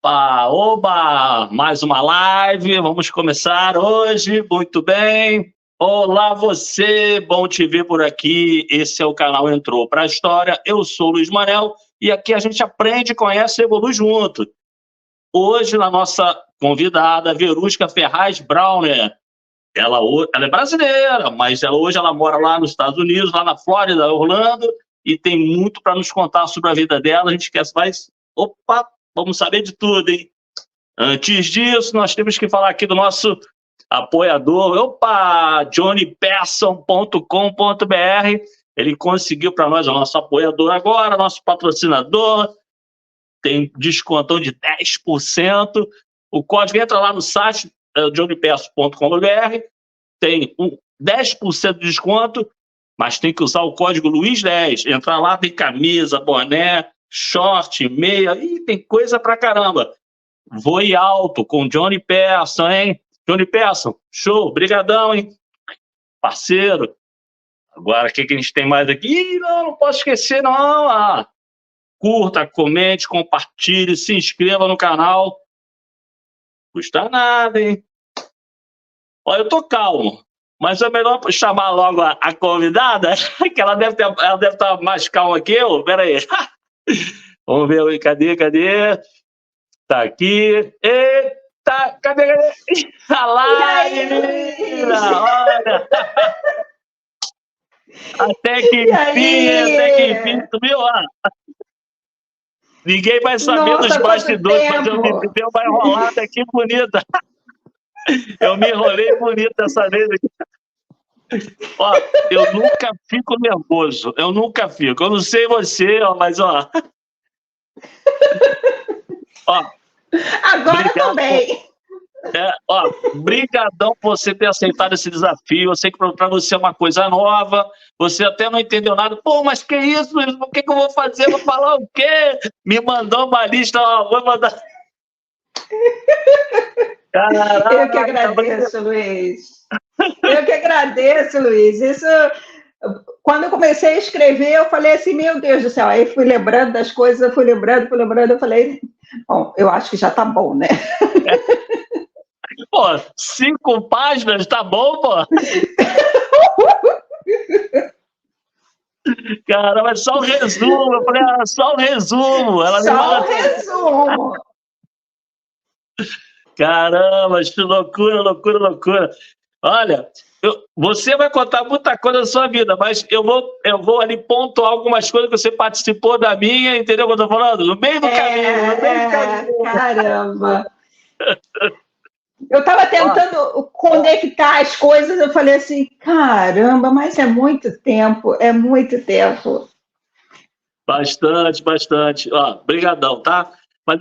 Oba! Mais uma live, vamos começar hoje, muito bem. Olá você, bom te ver por aqui, esse é o canal Entrou Pra História, eu sou o Luiz Manel e aqui a gente aprende, conhece e evolui junto. Hoje, a nossa convidada, Verusca Ferraz Brauner, ela é brasileira, mas hoje ela mora lá nos Estados Unidos, lá na Flórida, Orlando, e tem muito para nos contar sobre a vida dela, a gente quer mais... Opa! Vamos saber de tudo, hein? Antes disso, nós temos que falar aqui do nosso apoiador, johnnypearson.com.br. Ele conseguiu para nós, é o nosso apoiador agora, nosso patrocinador, tem descontão de 10%. O código entra lá no site, johnnypearson.com.br, tem 10% de desconto, mas tem que usar o código Luiz10. Entrar lá, tem camisa, boné, short, meia, e tem coisa pra caramba. Voe alto com Johnny Pearson, hein? Johnny Pearson, show, brigadão, hein? Parceiro. Agora, o que a gente tem mais aqui? Ih, não posso esquecer, não. Curta, comente, compartilhe, se inscreva no canal. Não custa nada, hein? Olha, eu tô calmo, mas é melhor chamar logo a convidada, que ela deve estar mais calma que eu. Pera aí. Vamos ver, cadê? Tá aqui. Eita, cadê? A live, menina, olha. Até que enfim, tu viu? Ninguém vai saber dos bastidores, mas eu me dei uma enrolada aqui bonita. Eu me enrolei bonito dessa vez aqui. Ó, eu nunca fico nervoso, eu nunca fico. Eu não sei você, mas ó. Agora também. Brigadão por você ter aceitado esse desafio. Eu sei que para você é uma coisa nova. Você até não entendeu nada. Pô, mas que isso? O que eu vou fazer? Vou falar o quê? Me mandou uma lista. Vou mandar. Caraca, eu que agradeço, Luiz. Eu que agradeço, Luiz. Isso, quando eu comecei a escrever, eu falei assim, meu Deus do céu. Aí fui lembrando das coisas, eu fui lembrando. Eu falei, bom, eu acho que já tá bom, né? Pô, 5 páginas, tá bom, pô? Caramba, é só um resumo. Eu falei, só um resumo. Só um resumo. Caramba, que loucura. Olha, você vai contar muita coisa da sua vida, mas eu vou ali pontuar algumas coisas que você participou da minha, entendeu o que eu tô falando? No meio do caminho. Caramba. Eu estava tentando conectar as coisas, eu falei assim, caramba, mas é muito tempo. Bastante. Brigadão, tá? Mas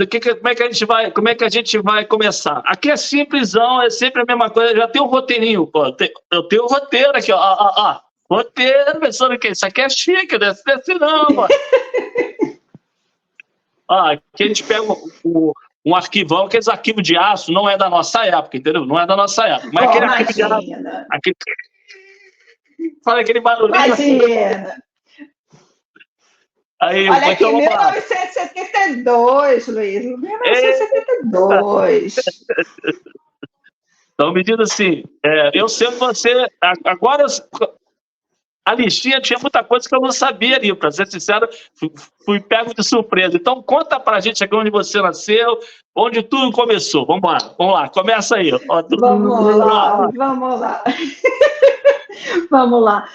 como é que a gente vai começar? Aqui é simplesão, é sempre a mesma coisa, já tem um roteirinho, pô. Eu tenho um roteiro aqui, ó. Roteiro, pensando que isso aqui é chique, não é assim não, pô. Aqui a gente pega um arquivão, aqueles arquivos de aço, não é da nossa época, entendeu? Não é da nossa época. Mas aquele arquivo de aço... Fala aquele barulhinho. Imagina. Aí, olha aqui, 1972, Luiz. 1972. Então, me diz assim, eu sendo você... Agora, a listinha tinha muita coisa que eu não sabia ali, para ser sincero, fui pego de surpresa. Então, conta pra gente aqui onde você nasceu, onde tudo começou. Vamos lá, começa aí. Vamos lá.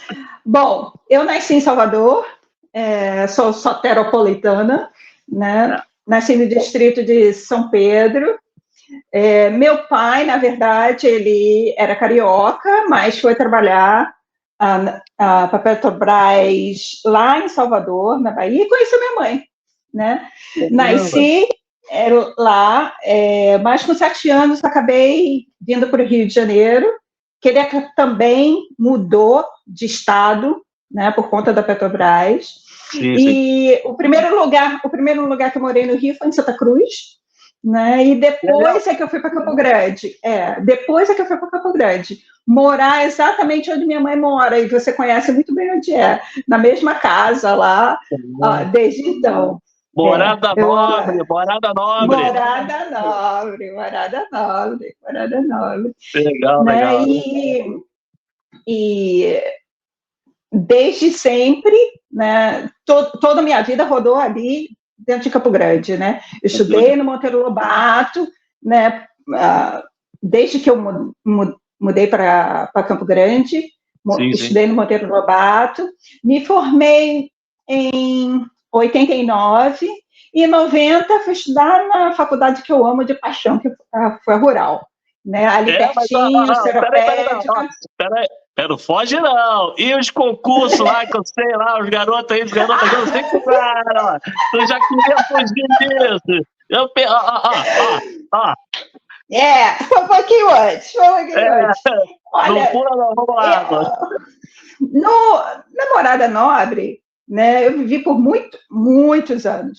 Bom, eu nasci em Salvador, sou soteropolitana, né? Nasci no distrito de São Pedro. Meu pai, na verdade, ele era carioca, mas foi trabalhar para Petrobras lá em Salvador, na Bahia, e conheci minha mãe, né? Nasci lá, mas com 7 anos acabei vindo para o Rio de Janeiro, que ele também mudou de estado, né, por conta da Petrobras. Sim. E o primeiro lugar que eu morei no Rio foi em Santa Cruz, né? E depois é que eu fui para Campo Grande. Morar exatamente onde minha mãe mora, e você conhece muito bem onde é, na mesma casa lá, desde então. Morada Nobre, Morada Nobre. Morada Nobre, Morada Nobre, Morada Nobre. Legal, né? legal. E desde sempre, né, toda a minha vida rodou ali dentro de Campo Grande, né? Eu estudei no Monteiro Lobato, né? Desde que eu mudei para Campo Grande, estudei no Monteiro Lobato, me formei em 89 e em 90 fui estudar na faculdade que eu amo de paixão, que foi a Rural, né? Ali pertinho, Seropédica. Não foge não. E os concursos lá, que eu sei lá, os garotos aí, eu não sei que cara, tu já queria fugir disso. Foi um pouquinho antes, Olha, não pula não, vamos lá. Na Morada Nobre, né, eu vivi por muitos anos.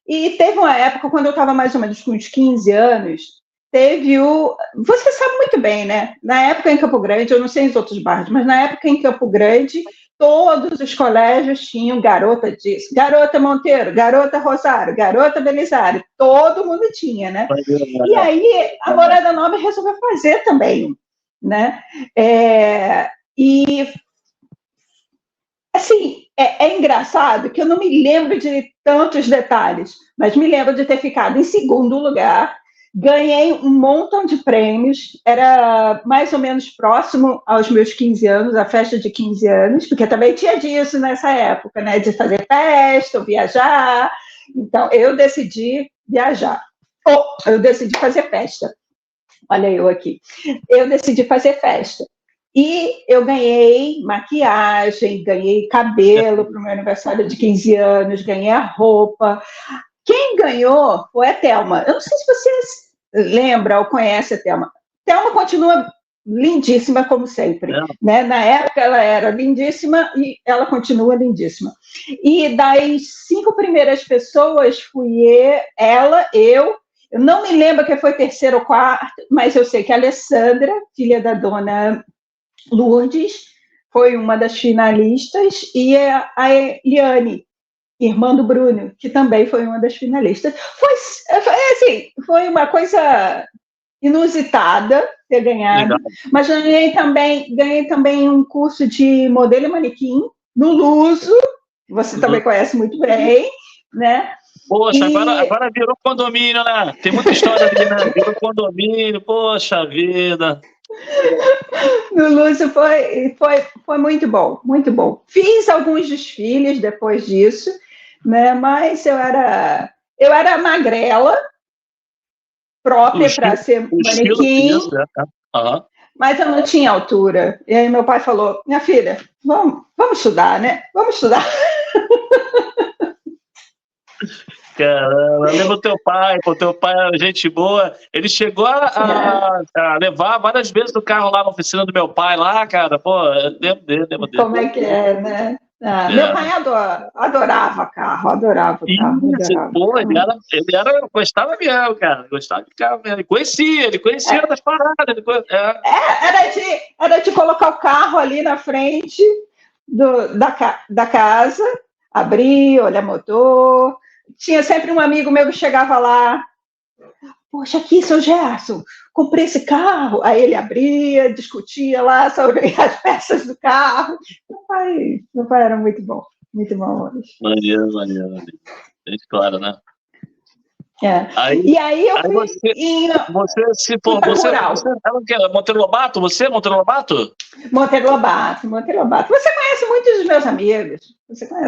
E teve uma época, quando eu estava mais ou menos com uns 15 anos, você sabe muito bem, né? Na época em Campo Grande, eu não sei em outros bairros, mas na época em Campo Grande, todos os colégios tinham garota disso, garota Monteiro, garota Rosário, garota Belisário, todo mundo tinha, né? E aí a Morada Nobre resolveu fazer também, né? E assim, é engraçado que eu não me lembro de tantos detalhes, mas me lembro de ter ficado em segundo lugar, ganhei um montão de prêmios, era mais ou menos próximo aos meus 15 anos, a festa de 15 anos, porque também tinha disso nessa época, né, de fazer festa, viajar. Então, eu decidi viajar. Eu decidi fazer festa. Olha eu aqui. Eu decidi fazer festa. E eu ganhei maquiagem, ganhei cabelo para o meu aniversário de 15 anos, ganhei a roupa. Quem ganhou foi a Thelma. Eu não sei se vocês lembram ou conhecem a Thelma. Thelma continua lindíssima, como sempre. Né? Na época, ela era lindíssima e ela continua lindíssima. E das 5 primeiras pessoas, fui eu não me lembro quem foi terceiro ou quarto, mas eu sei que a Alessandra, filha da dona Lourdes, foi uma das finalistas, e a Eliane, irmã do Bruno, que também foi uma das finalistas. Foi uma coisa inusitada ter ganhado. Legal. Mas ganhei também um curso de modelo e manequim no Luso, que você também conhece muito bem, né? Poxa, agora virou condomínio, né? Tem muita história ali, né? Virou condomínio, poxa vida. No Lúcio foi muito bom, muito bom. Fiz alguns desfiles depois disso, né? Mas eu era magrela, própria para ser manequim, mas eu não tinha altura. E aí meu pai falou: minha filha, vamos estudar, né? Vamos estudar. Caramba, eu lembro teu pai era gente boa. Ele chegou a levar várias vezes o carro lá na oficina do meu pai, lá, cara. Pô, eu lembro dele. Como é que é, né? Meu pai adorava carro, adorava carro. Pô, ele gostava mesmo, cara. Gostava de carro mesmo. Ele conhecia das paradas. Era de colocar o carro ali na frente da casa, abrir, olhar motor. Tinha sempre um amigo meu que chegava lá: poxa, aqui, seu Gerson, comprei esse carro. Aí ele abria, discutia lá sobre as peças do carro. Meu pai era muito bom. Maneiro. Claro, né? E aí eu fui você se formou. Você era o quê? Monteiro Lobato? Monteiro Lobato? Monteiro Lobato. Você conhece muitos dos meus amigos.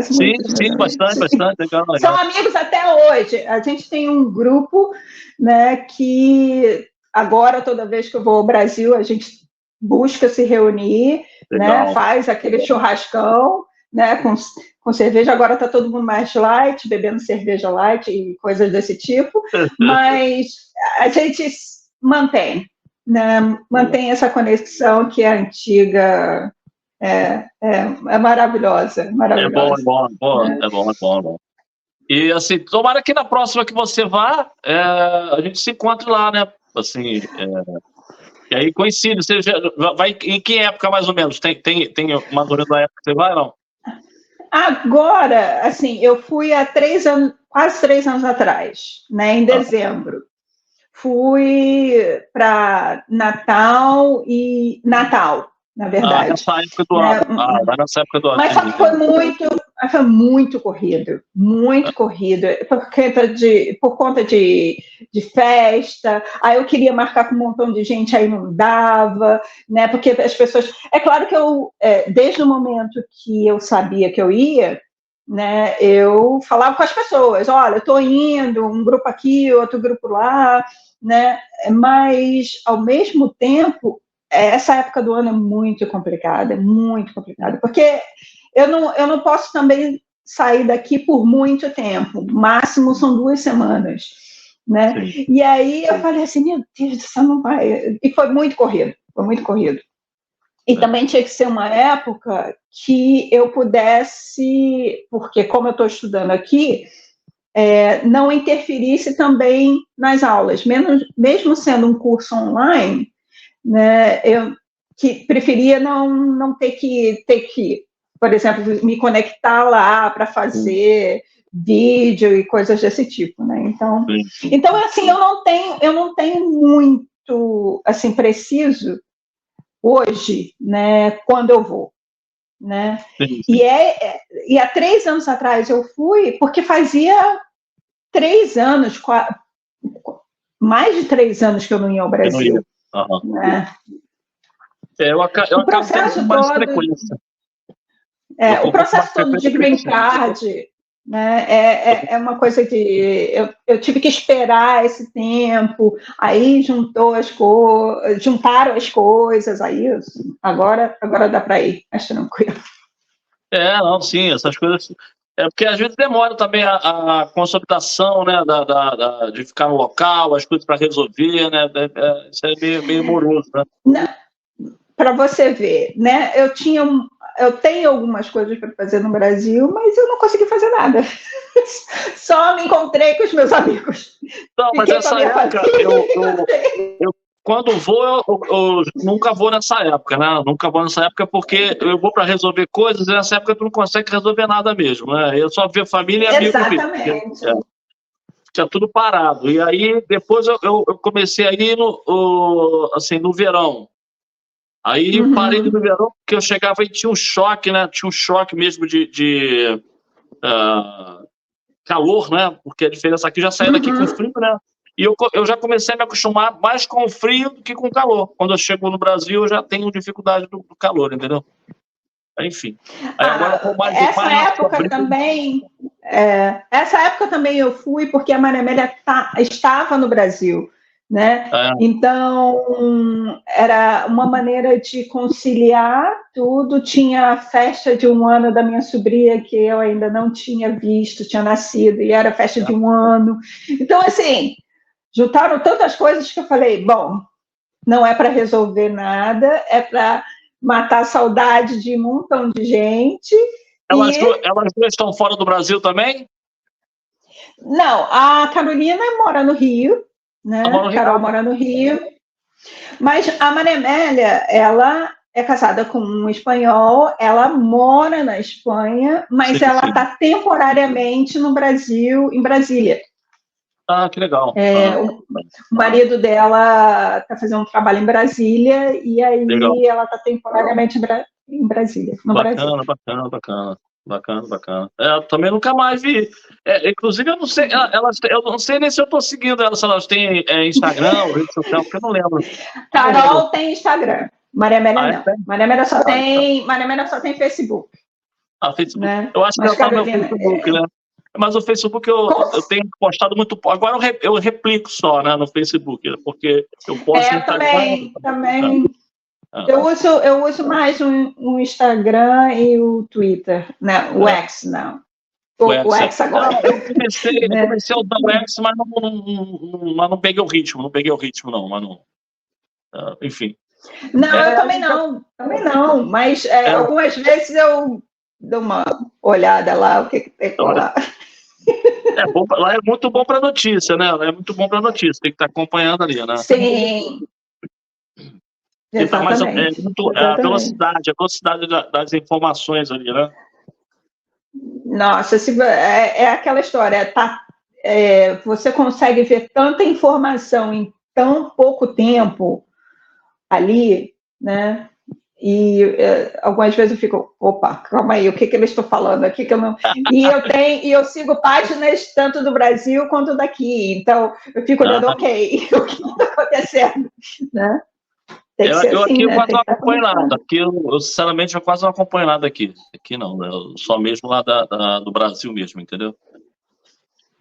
Sim, bastante. Legal. São amigos até hoje. A gente tem um grupo, né, que agora, toda vez que eu vou ao Brasil, a gente busca se reunir, né, faz aquele churrascão, né, com cerveja. Agora está todo mundo mais light, bebendo cerveja light e coisas desse tipo, mas a gente mantém essa conexão que é antiga, é maravilhosa. É bom. E assim, tomara que na próxima que você vá, a gente se encontre lá, né? Assim, e aí coincide, você vai em que época mais ou menos? Tem uma dúvida da época que você vai, não? Agora, assim, eu fui há 3 anos, quase 3 anos atrás, né, em dezembro. Fui para Natal, na verdade. Nessa época do ano. Nessa época do ano. Mas só que foi muito corrido, muito corrido, por conta de festa. Aí eu queria marcar com um montão de gente, aí não dava, né? Porque as pessoas. É claro que desde o momento que eu sabia que eu ia, né? Eu falava com as pessoas, olha, eu estou indo, um grupo aqui, outro grupo lá, né? Mas ao mesmo tempo essa época do ano é muito complicada, porque eu não posso também sair daqui por muito tempo, máximo são 2 semanas, né? Sim. E aí eu falei assim, meu Deus do céu, não vai. E foi muito corrido. E também tinha que ser uma época que eu pudesse, porque como eu estou estudando aqui, não interferisse também nas aulas, mesmo sendo um curso online, né, eu que preferia não ter que, por exemplo, me conectar lá para fazer vídeo e coisas desse tipo, né? Então assim, eu não tenho muito assim preciso hoje, né, quando eu vou, né? E há 3 anos atrás eu fui porque fazia 3 anos, mais de 3 anos que eu não ia ao Brasil. Né? Eu acabo tendo mais frequência. O processo todo de green card, né, é uma coisa que eu tive que esperar esse tempo, aí juntaram as coisas, aí agora dá para ir, mais tranquilo. Não, sim, essas coisas. Porque às vezes demora também a consolidação, né, de ficar no local, as coisas para resolver, né? Isso é meio moroso, né? Para você ver, né? Eu tenho algumas coisas para fazer no Brasil, mas eu não consegui fazer nada. Só me encontrei com os meus amigos. Não, mas essa época, eu quando vou, eu nunca vou nessa época, né? Nunca vou nessa época porque eu vou para resolver coisas e nessa época tu não consegue resolver nada mesmo, né? Eu só ver família e amigos. Exatamente. Tinha tudo parado. E aí, depois eu comecei a ir no verão. Aí parei no verão porque eu chegava e tinha um choque, né? Tinha um choque mesmo de calor, né? Porque a diferença aqui já saía daqui com frio, né? E eu já comecei a me acostumar mais com o frio do que com o calor. Quando eu chego no Brasil, eu já tenho dificuldade do calor, entendeu? Enfim. Aí agora com mais essa época também eu fui porque a Maria Amélia estava no Brasil, né? Então era uma maneira de conciliar tudo. Tinha a festa de 1 ano da minha sobrinha que eu ainda não tinha visto, tinha nascido, e era a festa de 1 ano. Então, assim, juntaram tantas coisas que eu falei, bom, não é para resolver nada, é para matar a saudade de um montão de gente. Elas duas estão fora do Brasil também? Não, a Carolina mora no Rio, né? A Carol mora no Rio. Mas a Maria Amélia, ela é casada com um espanhol, ela mora na Espanha, mas ela está temporariamente no Brasil, em Brasília. Que legal. O marido dela está fazendo um trabalho em Brasília e aí ela está temporariamente em Brasília. Bacana. Eu também nunca mais vi. Inclusive, eu não sei, eu não sei nem se eu estou seguindo elas, se elas têm Instagram ou rede social, porque eu não lembro. Carol tem Instagram. Maria Amélia não. Maria Amélia só tem Facebook. Facebook. Né? Eu acho que ela está no Facebook, né? Mas o Facebook eu tenho postado muito pouco. Agora eu replico só, né, no Facebook, porque eu posto no Instagram. Também. Eu uso mais o Instagram e o Twitter, né? O X, não. O X agora. Eu comecei a usar o X, mas não peguei o ritmo, enfim. Não, eu também não. Mas algumas vezes eu dou uma olhada lá, o que tem por lá. Lá é muito bom para notícia, né? É muito bom para notícia, tem que estar acompanhando ali, né? Sim. Exatamente. A velocidade das informações ali, né? Nossa, é aquela história, você consegue ver tanta informação em tão pouco tempo ali, né? E algumas vezes eu fico, opa, calma aí, o que eles estão falando aqui que eu não. E eu sigo páginas tanto do Brasil quanto daqui, então eu fico olhando, ok, o que está acontecendo, né? Tem que ser Eu assim, aqui né? quase Tem não que estar acompanho nada. conectado. Aqui eu sinceramente eu quase não acompanho nada aqui. Aqui não, né? Só mesmo lá do Brasil mesmo, entendeu?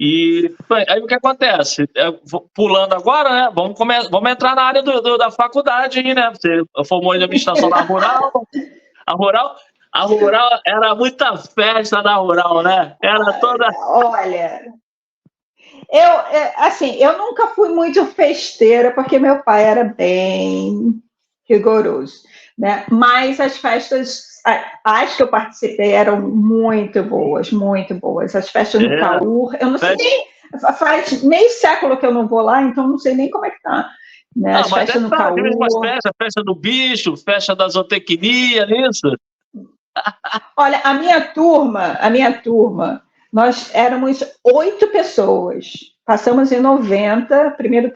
E bem, aí o que acontece? Pulando agora, né? Vamos entrar na área da faculdade aí, né? Você formou em administração na Rural. A Rural era muita festa da Rural, né? Era toda. Olha, assim, eu nunca fui muito festeira, porque meu pai era bem rigoroso, né? Mas as festas, as que eu participei eram muito boas, muito boas. As festas no Caur, eu não sei nem, faz meio século que eu não vou lá, então não sei nem como é que tá. Né? As mas festas no as Caur. mesmas festas, festa do bicho, festa da zootecnia, isso? Olha, a minha turma, nós éramos 8 pessoas. Passamos em 90, primeiro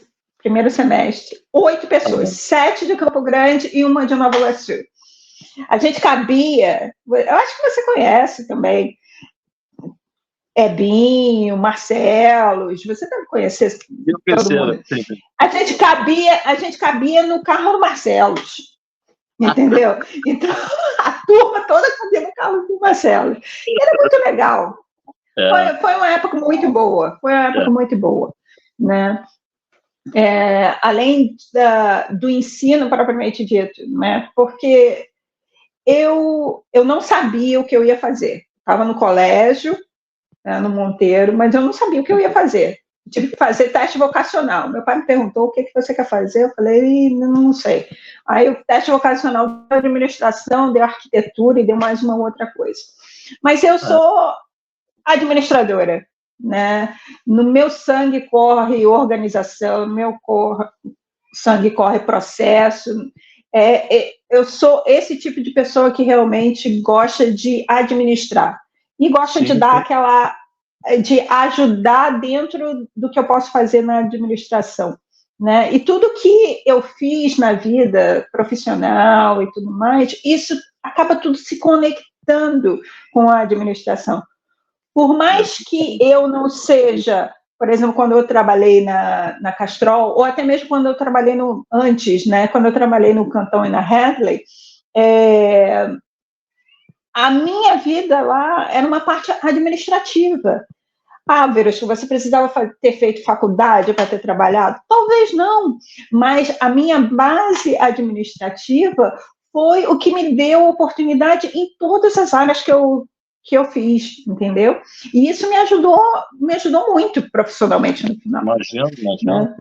semestre, 8 pessoas, 7 de Campo Grande e uma de Nova Iguaçu. A gente cabia, eu acho que você conhece também, Ebinho, Marcelos, você deve conhecer todo mundo. A gente cabia no carro do Marcelos, entendeu? Então, a turma toda cabia no carro do Marcelos. Era muito legal. Foi uma época muito boa, muito boa, né? Além do ensino propriamente dito, né? Porque eu não sabia o que eu ia fazer. Estava no colégio, né, no Monteiro, mas eu não sabia o que eu ia fazer. Tive que fazer teste vocacional. Meu pai me perguntou o que você quer fazer, eu falei, não sei. Aí o teste vocacional deu administração, deu arquitetura e deu mais uma outra coisa. Mas eu sou administradora, né? No meu sangue corre organização, no meu sangue corre processo. Eu sou esse tipo de pessoa que realmente gosta de administrar e gosta de dar de ajudar dentro do que eu posso fazer na administração, né? E tudo que eu fiz na vida profissional e tudo mais, isso acaba tudo se conectando com a administração. Por mais que eu não seja, por exemplo, quando eu trabalhei na Castrol, ou até mesmo quando eu trabalhei antes, né, quando eu trabalhei no Cantão e na Hadley, a minha vida lá era uma parte administrativa. Verusca, você precisava ter feito faculdade para ter trabalhado? Talvez não, mas a minha base administrativa foi o que me deu oportunidade em todas as áreas que eu fiz, entendeu? E isso me ajudou muito profissionalmente no final. Imagino. Né?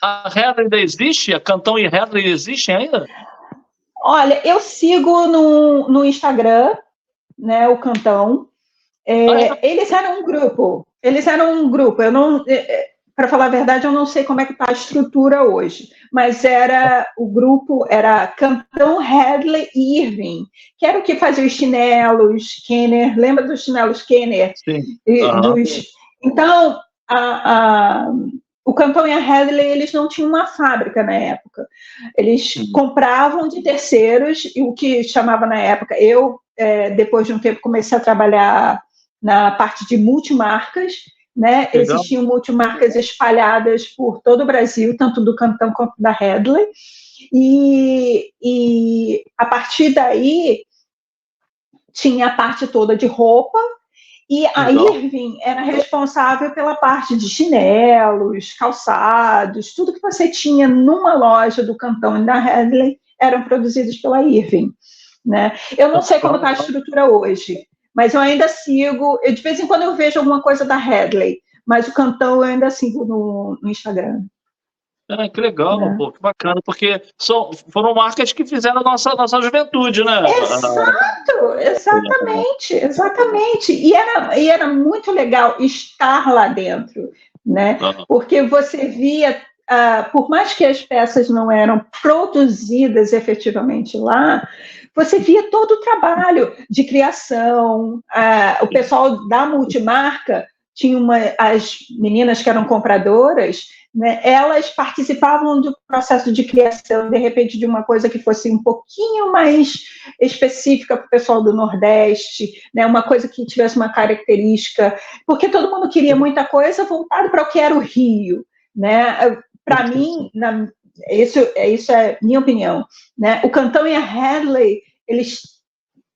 A Hadley ainda existe? A Cantão e Hadley existem ainda? Olha, eu sigo no Instagram, né, o Cantão. Eles eram um grupo. Eu não, para falar a verdade, eu não sei como é que está a estrutura hoje, mas o grupo era Cantão, Hadley e Irving, que era o que fazia os chinelos Kenner. Lembra dos chinelos Kenner? Sim. Então, o Cantão e a Hadley, eles não tinham uma fábrica na época. Eles compravam de terceiros, e o que chamava na época, depois de um tempo, comecei a trabalhar na parte de multimarcas, né? Existiam multimarcas espalhadas por todo o Brasil, tanto do Cantão quanto da Hadley, e a partir daí tinha a parte toda de roupa, e a Irving era responsável pela parte de chinelos, calçados, tudo que você tinha numa loja do Cantão e da Hadley eram produzidos pela Irving, né? Eu não sei como está a estrutura hoje, mas eu ainda sigo, de vez em quando eu vejo alguma coisa da Hadley, mas o Cantão eu ainda sigo no Instagram. Que legal, pô, que bacana, porque foram marcas que fizeram a nossa juventude, né? Exatamente. E era muito legal estar lá dentro, né? Porque você via, por mais que as peças não eram produzidas efetivamente lá, você via todo o trabalho de criação, o pessoal da multimarca tinha as meninas que eram compradoras, né, elas participavam do processo de criação, de repente, de uma coisa que fosse um pouquinho mais específica para o pessoal do Nordeste, né, uma coisa que tivesse uma característica, porque todo mundo queria muita coisa voltado para o que era o Rio, né? Para mim, isso é minha opinião, né? O Cantão e a Hadley, eles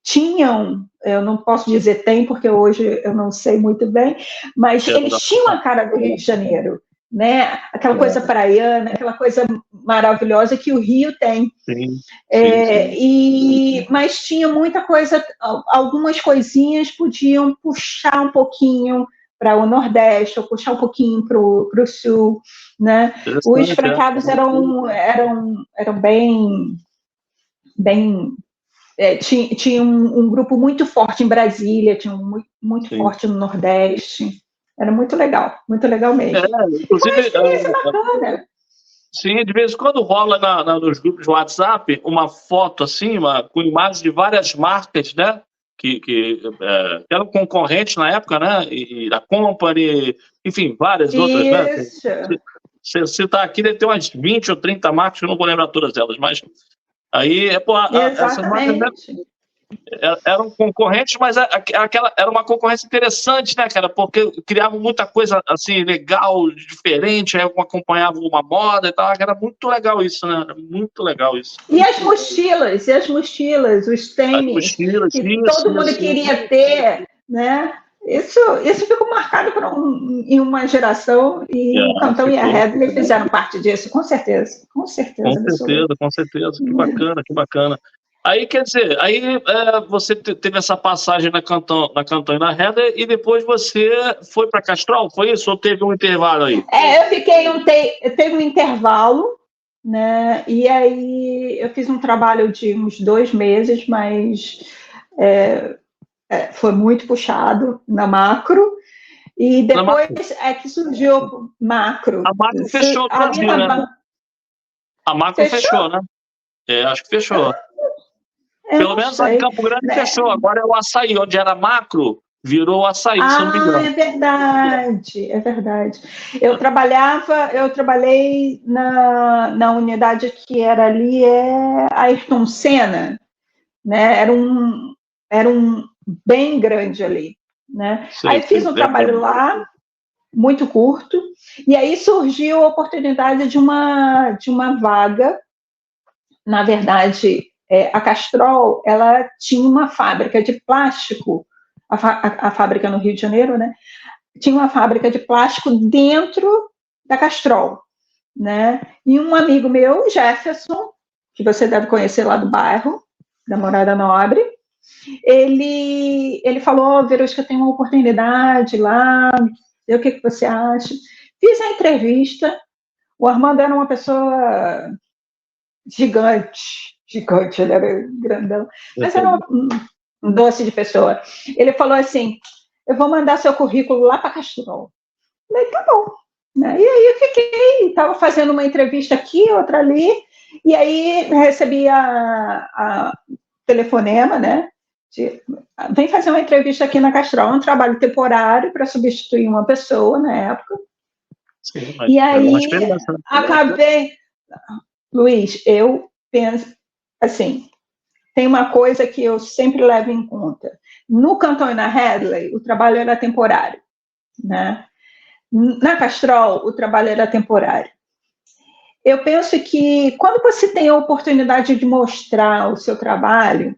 tinham, eu não posso dizer tem, porque hoje eu não sei muito bem, mas eles tinham a cara do Rio de Janeiro, né? Aquela coisa praiana, aquela coisa maravilhosa que o Rio tem. Sim. Mas tinha muita coisa, algumas coisinhas podiam puxar um pouquinho para o Nordeste, ou puxar um pouquinho para o Sul, né? Os franqueados eram bem tinha um grupo muito forte em Brasília, tinha muito forte no Nordeste. Era muito legal mesmo. Inclusive, experiência bacana. Sim, de vez em quando rola nos grupos de WhatsApp uma foto assim, com imagens de várias marcas, né? Que eram concorrentes na época, né? E a Company, enfim, várias outras, né? Se citar aqui, deve ter umas 20 ou 30 marcas, eu não vou lembrar todas elas, mas aí essas marcas eram concorrentes, mas era uma concorrência interessante, né, cara? Porque criavam muita coisa assim legal, diferente, aí acompanhava uma moda e tal. Era muito legal isso, né? Era muito legal isso. E as mochilas, os tênis, que todo mundo queria ter, né? Isso ficou marcado em uma geração, e o Cantão e a Hadley fizeram parte disso, com certeza. Com certeza. Que bacana. Aí, quer dizer, você teve essa passagem na Cantão e na Hadley, e depois você foi para Castrol, foi isso? Ou teve um intervalo aí? Teve um intervalo, né? E aí eu fiz um trabalho de uns 2 meses, mas foi muito puxado na Macro, e depois é que surgiu Macro. A Macro fechou no Brasil, né? A Macro fechou, né? Acho que fechou. Pelo menos a Campo Grande fechou. Agora é o Açaí, onde era Macro, virou o Açaí, se não me engano. É verdade. Eu trabalhei na unidade que era ali, Ayrton Senna, né? Era um bem grande ali, né? Aí fiz um trabalho lá, muito curto, e aí surgiu a oportunidade de uma vaga. Na verdade, a Castrol, ela tinha uma fábrica de plástico, a fábrica no Rio de Janeiro, né? Tinha uma fábrica de plástico dentro da Castrol, né? E um amigo meu, Jefferson, que você deve conhecer lá do bairro, da Morada Nobre, ele falou: Verusca, eu tenho uma oportunidade lá, o que você acha? Fiz a entrevista, o Armando era uma pessoa gigante, ele era grandão, mas era um doce de pessoa. Ele falou assim: eu vou mandar seu currículo lá para Castrol. Eu falei: tá bom. E aí eu estava fazendo uma entrevista aqui, outra ali, e aí recebi a telefonema, né? Vem fazer uma entrevista aqui na Castrol, um trabalho temporário para substituir uma pessoa na época. Sim, e aí acabei... Luiz, eu penso assim, tem uma coisa que eu sempre levo em conta. No Cantão e na Hadley, o trabalho era temporário, né? Na Castrol, o trabalho era temporário. Eu penso que quando você tem a oportunidade de mostrar o seu trabalho,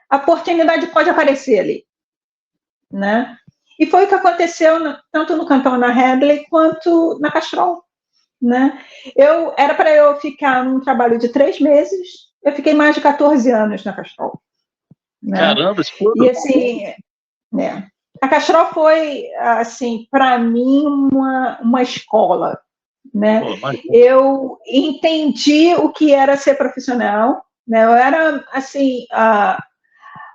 a oportunidade pode aparecer ali, né? E foi o que aconteceu tanto no Cantão e na Hadley quanto na Castrol, né? Era para eu ficar num trabalho de 3 meses, eu fiquei mais de 14 anos na Castrol. Né? Caramba, isso tudo. E assim, né? A Castrol foi, assim, para mim, uma escola, né? Eu entendi o que era ser profissional, né? Eu era, assim,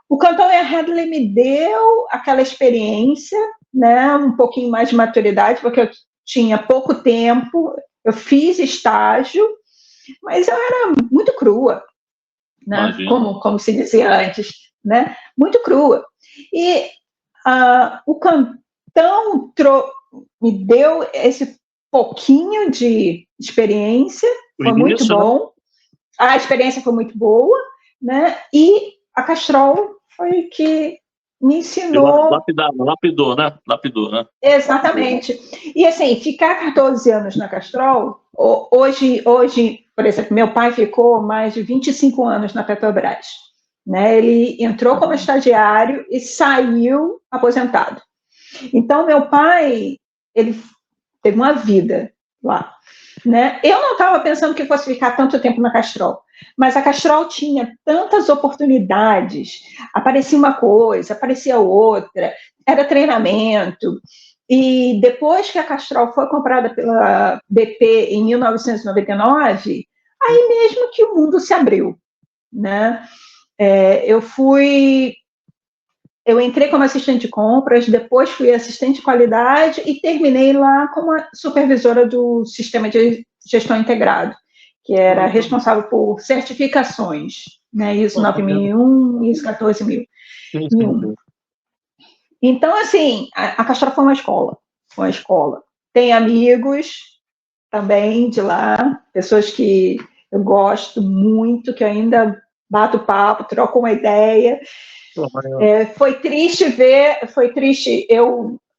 o Cantão e a Hadley me deu aquela experiência, né? Um pouquinho mais de maturidade, porque eu tinha pouco tempo, eu fiz estágio, mas eu era muito crua, né? Como se dizia antes, né? Muito crua. E o Cantão me deu esse pouquinho de experiência, foi muito bom. A experiência foi muito boa, né? E a Castrol foi que me ensinou... Lapidou, né? Exatamente. E, assim, ficar 14 anos na Castrol, hoje, por exemplo, meu pai ficou mais de 25 anos na Petrobras, né? Ele entrou como estagiário e saiu aposentado. Então, meu pai, ele teve uma vida lá, né? Eu não estava pensando que fosse ficar tanto tempo na Castrol, mas a Castrol tinha tantas oportunidades, aparecia uma coisa, aparecia outra, era treinamento, e depois que a Castrol foi comprada pela BP em 1999, aí mesmo que o mundo se abriu, né? Eu entrei como assistente de compras, depois fui assistente de qualidade e terminei lá como supervisora do sistema de gestão integrado, que era responsável por certificações, né? ISO 9001, ISO 14001. Então, assim, a Castrol foi uma escola. Tem amigos também de lá, pessoas que eu gosto muito, que ainda bato papo, troco uma ideia. Foi triste,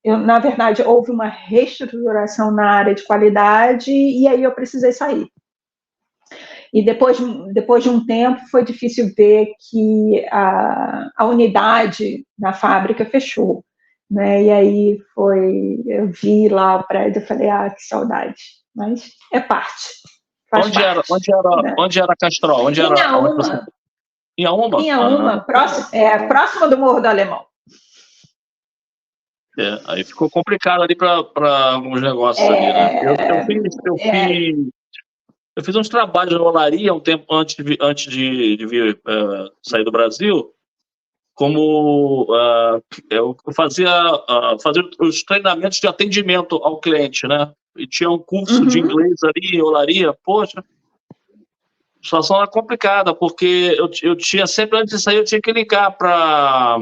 na verdade, houve uma reestruturação na área de qualidade e aí eu precisei sair. E depois de um tempo, foi difícil ver que a unidade na fábrica fechou, né? E aí eu vi lá o prédio e falei, que saudade, mas é parte. Onde era a Castrol? Em Inhaúma? Próximo do Morro do Alemão. Aí ficou complicado ali para alguns negócios ali, né? Eu fiz uns trabalhos na olaria um tempo antes de vir sair do Brasil, como eu fazia os treinamentos de atendimento ao cliente, né? E tinha um curso de inglês ali, olaria, poxa, a situação era complicada, porque eu tinha sempre, antes de sair, eu tinha que ligar para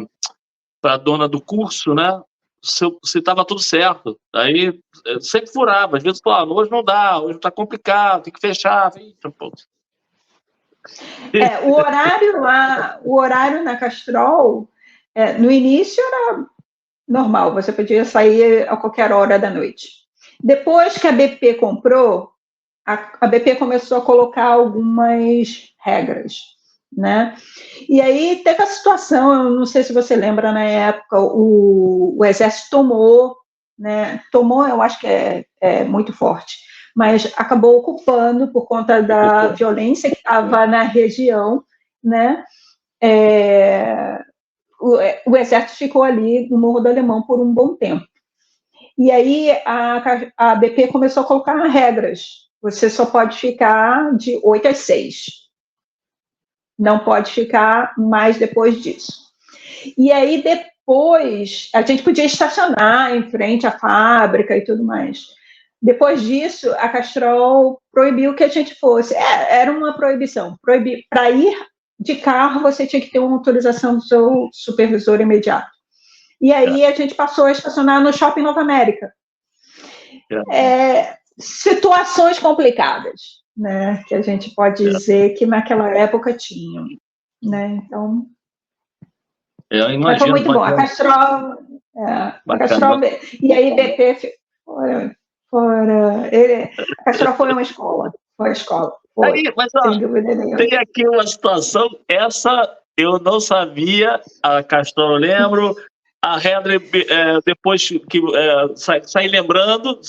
a dona do curso, né? Se estava tudo certo. Aí sempre furava, às vezes falava, hoje não dá, hoje está complicado, tem que fechar. O horário na Castrol, no início era normal, você podia sair a qualquer hora da noite. Depois que a BP comprou, a BP começou a colocar algumas regras, né? E aí teve a situação, eu não sei se você lembra, na época, o Exército tomou, né? Tomou, eu acho que é muito forte, mas acabou ocupando por conta da violência que estava na região, né? O Exército ficou ali no Morro do Alemão por um bom tempo. E aí a BP começou a colocar regras. Você só pode ficar de 8 às 6. Não pode ficar mais depois disso. E aí depois, a gente podia estacionar em frente à fábrica e tudo mais. Depois disso, a Castrol proibiu que a gente fosse. Era uma proibição. Para ir de carro, você tinha que ter uma autorização do seu supervisor imediato. E aí a gente passou a estacionar no Shopping Nova América. Situações complicadas, né? Que a gente pode dizer que naquela época tinham, né? Então, mas foi muito bom. A Castrol e aí BP a Castrol foi uma escola, Aí, mas, tem aqui uma situação, essa eu não sabia, a Castrol eu lembro, a Hedley, depois que saí lembrando,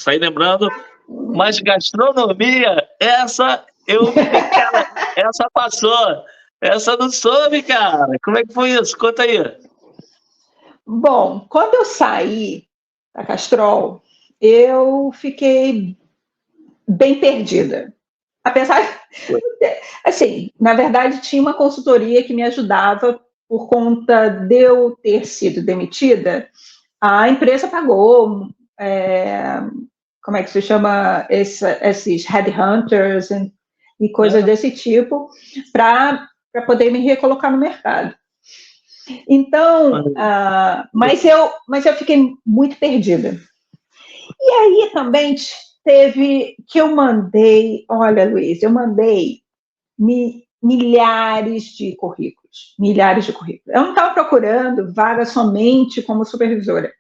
mas gastronomia, essa passou, essa não soube, cara. Como é que foi isso? Conta aí. Bom, quando eu saí da Castrol, eu fiquei bem perdida. Apesar, assim, na verdade, tinha uma consultoria que me ajudava por conta de eu ter sido demitida. A empresa pagou, como é que se chama, esses headhunters e coisas desse tipo, para para poder me recolocar no mercado. Então, mas eu fiquei muito perdida. E aí também teve que eu mandei, olha, Luiz, eu mandei milhares de currículos. Eu não estava procurando vaga somente como supervisora.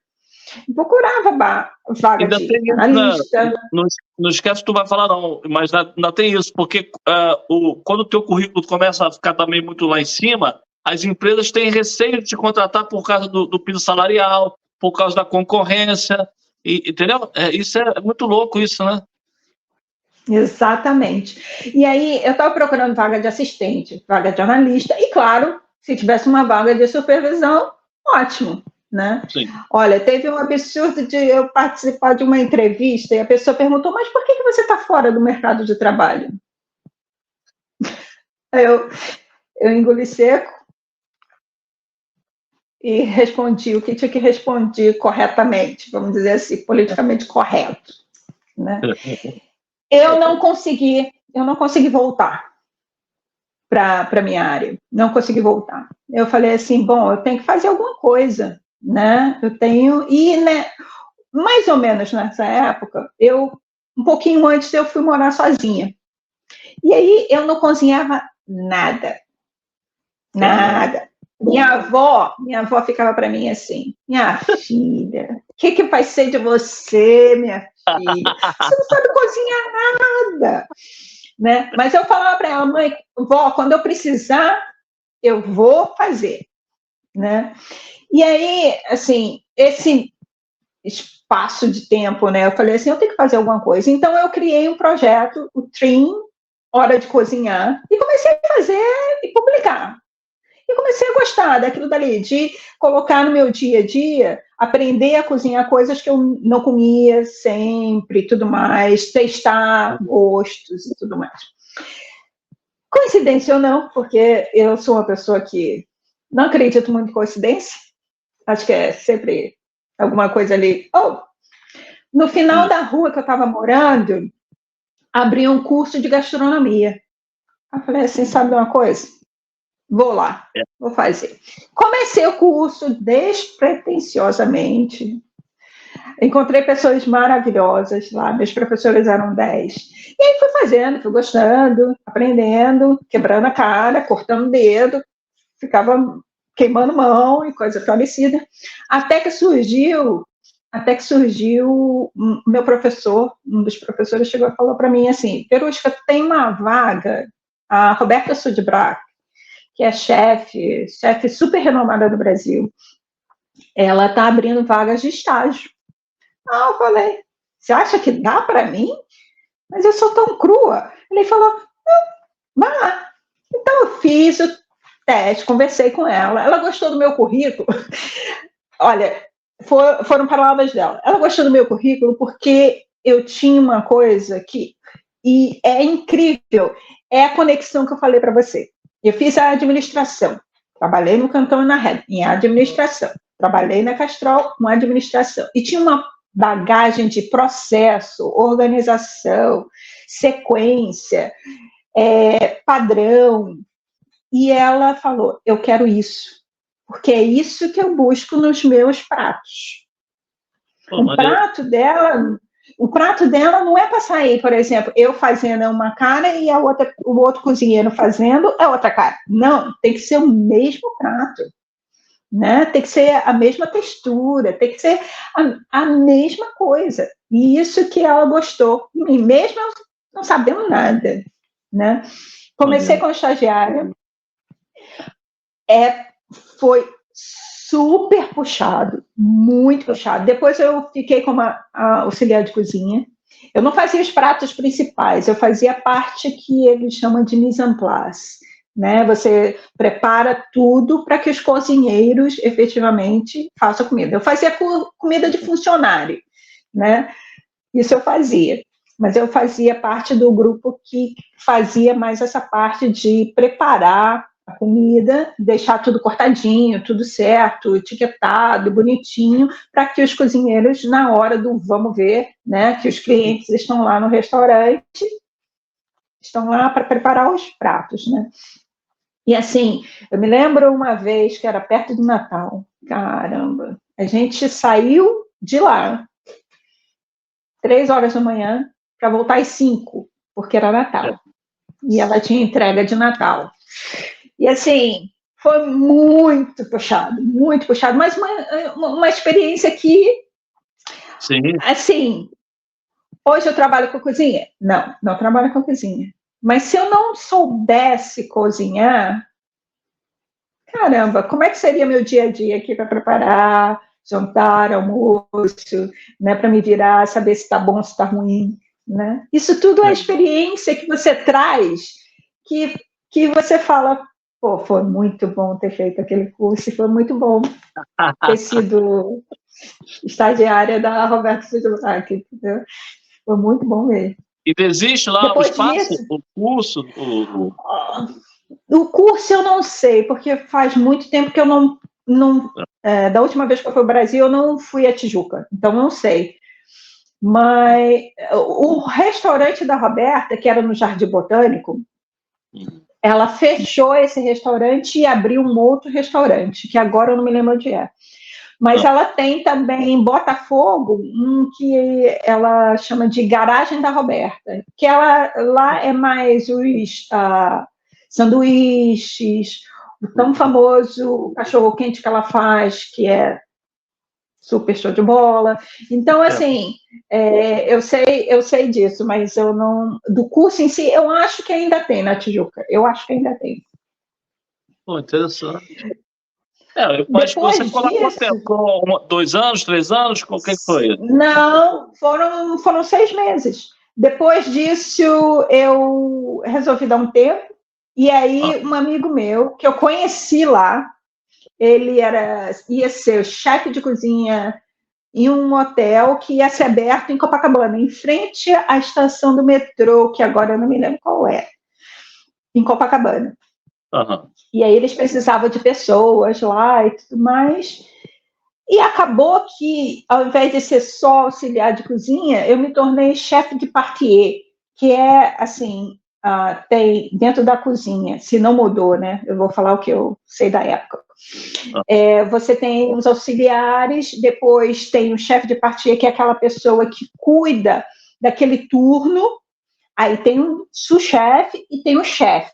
Eu procurava vaga Ainda de tem isso, analista. não esquece que tu vai falar não, mas ainda tem isso, porque quando o teu currículo começa a ficar também muito lá em cima, as empresas têm receio de te contratar por causa do piso salarial, por causa da concorrência, entendeu? Isso é muito louco isso, né? Exatamente. E aí, eu estava procurando vaga de assistente, vaga de analista, e claro, se tivesse uma vaga de supervisão, ótimo, né? Sim. Olha, teve um absurdo de eu participar de uma entrevista e a pessoa perguntou, mas por que você está fora do mercado de trabalho? Eu engoli seco e respondi o que tinha que responder corretamente, vamos dizer assim, politicamente correto, né? Eu não consegui voltar para a minha área, não consegui voltar. Eu falei assim, bom, eu tenho que fazer alguma coisa, né? Né, mais ou menos nessa época, um pouquinho antes eu fui morar sozinha. E aí eu não cozinhava nada. Minha avó ficava para mim assim, minha filha, o que vai ser de você, minha filha? Você não sabe cozinhar nada. Né? Mas eu falava para ela, mãe, vó, quando eu precisar, eu vou fazer. Né? E aí, assim, esse espaço de tempo, né? Eu falei assim, eu tenho que fazer alguma coisa. Então, eu criei um projeto, o Trim, Hora de Cozinhar, e comecei a fazer e publicar. E comecei a gostar daquilo dali, de colocar no meu dia a dia, aprender a cozinhar coisas que eu não comia sempre, tudo mais, testar gostos e tudo mais. Coincidência ou não, porque eu sou uma pessoa que não acredito muito em coincidência, acho que é sempre alguma coisa ali. No final da rua que eu estava morando, abri um curso de gastronomia. Eu falei assim, sabe uma coisa? Vou lá, vou fazer. Comecei o curso despretensiosamente. Encontrei pessoas maravilhosas lá, meus professores eram 10. E aí fui fazendo, fui gostando, aprendendo, quebrando a cara, cortando o dedo, ficava queimando mão e coisa parecida. Até que surgiu meu professor, um dos professores chegou e falou para mim assim, Verusca, tem uma vaga, a Roberta Sudbrack, que é chefe super renomada do Brasil, ela está abrindo vagas de estágio. Eu falei, você acha que dá para mim? Mas eu sou tão crua. Ele falou, vai lá. Então eu fiz o teste, conversei com ela gostou do meu currículo. Olha, foram palavras dela. Ela gostou do meu currículo porque eu tinha uma coisa e é incrível, é a conexão que eu falei para você. Eu fiz a administração, trabalhei no Cantão e na Rede, em administração. Trabalhei na Castrol, com administração. E tinha uma bagagem de processo, organização, sequência, padrão. E ela falou, eu quero isso, porque é isso que eu busco nos meus pratos. O prato dela não é para sair, por exemplo, eu fazendo uma cara e o outro cozinheiro fazendo é outra cara. Não, tem que ser o mesmo prato. Né? Tem que ser a mesma textura, tem que ser a mesma coisa. E isso que ela gostou. E mesmo eu não sabendo nada. Né? Comecei como estagiária. Foi super puxado, muito puxado. Depois eu fiquei como auxiliar de cozinha. Eu não fazia os pratos principais, eu fazia a parte que eles chamam de mise en place. Né? Você prepara tudo para que os cozinheiros efetivamente façam comida. Eu fazia comida de funcionário, né? Isso eu fazia. Mas eu fazia parte do grupo que fazia mais essa parte de preparar a comida, deixar tudo cortadinho, tudo certo, etiquetado, bonitinho, para que os cozinheiros, na hora do vamos ver, né, que os clientes estão lá no restaurante, estão lá para preparar os pratos, né? E assim, eu me lembro uma vez que era perto do Natal. Caramba, a gente saiu de lá 3 horas da manhã para voltar às 5, porque era Natal. E ela tinha entrega de Natal. E assim, foi muito puxado, mas uma experiência que, Sim. assim, hoje eu trabalho com cozinha? Não trabalho com cozinha. Mas se eu não soubesse cozinhar, caramba, como é que seria meu dia a dia aqui para preparar jantar, almoço, né, para me virar, saber se está bom, se está ruim, né? Isso tudo é experiência que você traz, que você fala, pô, foi muito bom ter feito aquele curso, foi muito bom ter sido estagiária da Roberto Fujimaki, entendeu? Foi muito bom mesmo. E existe lá o espaço, o curso? O curso eu não sei, porque faz muito tempo que eu não da última vez que eu fui ao Brasil, eu não fui a Tijuca, então não sei. Mas o restaurante da Roberta, que era no Jardim Botânico, ela fechou esse restaurante e abriu um outro restaurante, que agora eu não me lembro onde é. Mas ela tem também em Botafogo um que ela chama de Garagem da Roberta, que lá é mais os sanduíches, o tão famoso cachorro-quente que ela faz, que é super show de bola. Então, assim, eu sei disso, mas eu não... Do curso em si, eu acho que ainda tem na Tijuca. Eu acho que ainda tem. Pô, interessante. Depois que você ficou 2 anos, 3 anos, o que foi isso? Não, foram 6 meses. Depois disso, eu resolvi dar um tempo, e aí um amigo meu, que eu conheci lá, ele ia ser o chefe de cozinha em um hotel que ia ser aberto em Copacabana, em frente à estação do metrô, que agora eu não me lembro qual é, em Copacabana. E aí eles precisavam de pessoas lá e tudo mais. E acabou que, ao invés de ser só auxiliar de cozinha, eu me tornei chefe de partie, que é, assim, tem dentro da cozinha, se não mudou, né? Eu vou falar o que eu sei da época. Você tem os auxiliares, depois tem o chefe de partie, que é aquela pessoa que cuida daquele turno, aí tem o sous-chefe e tem o chefe,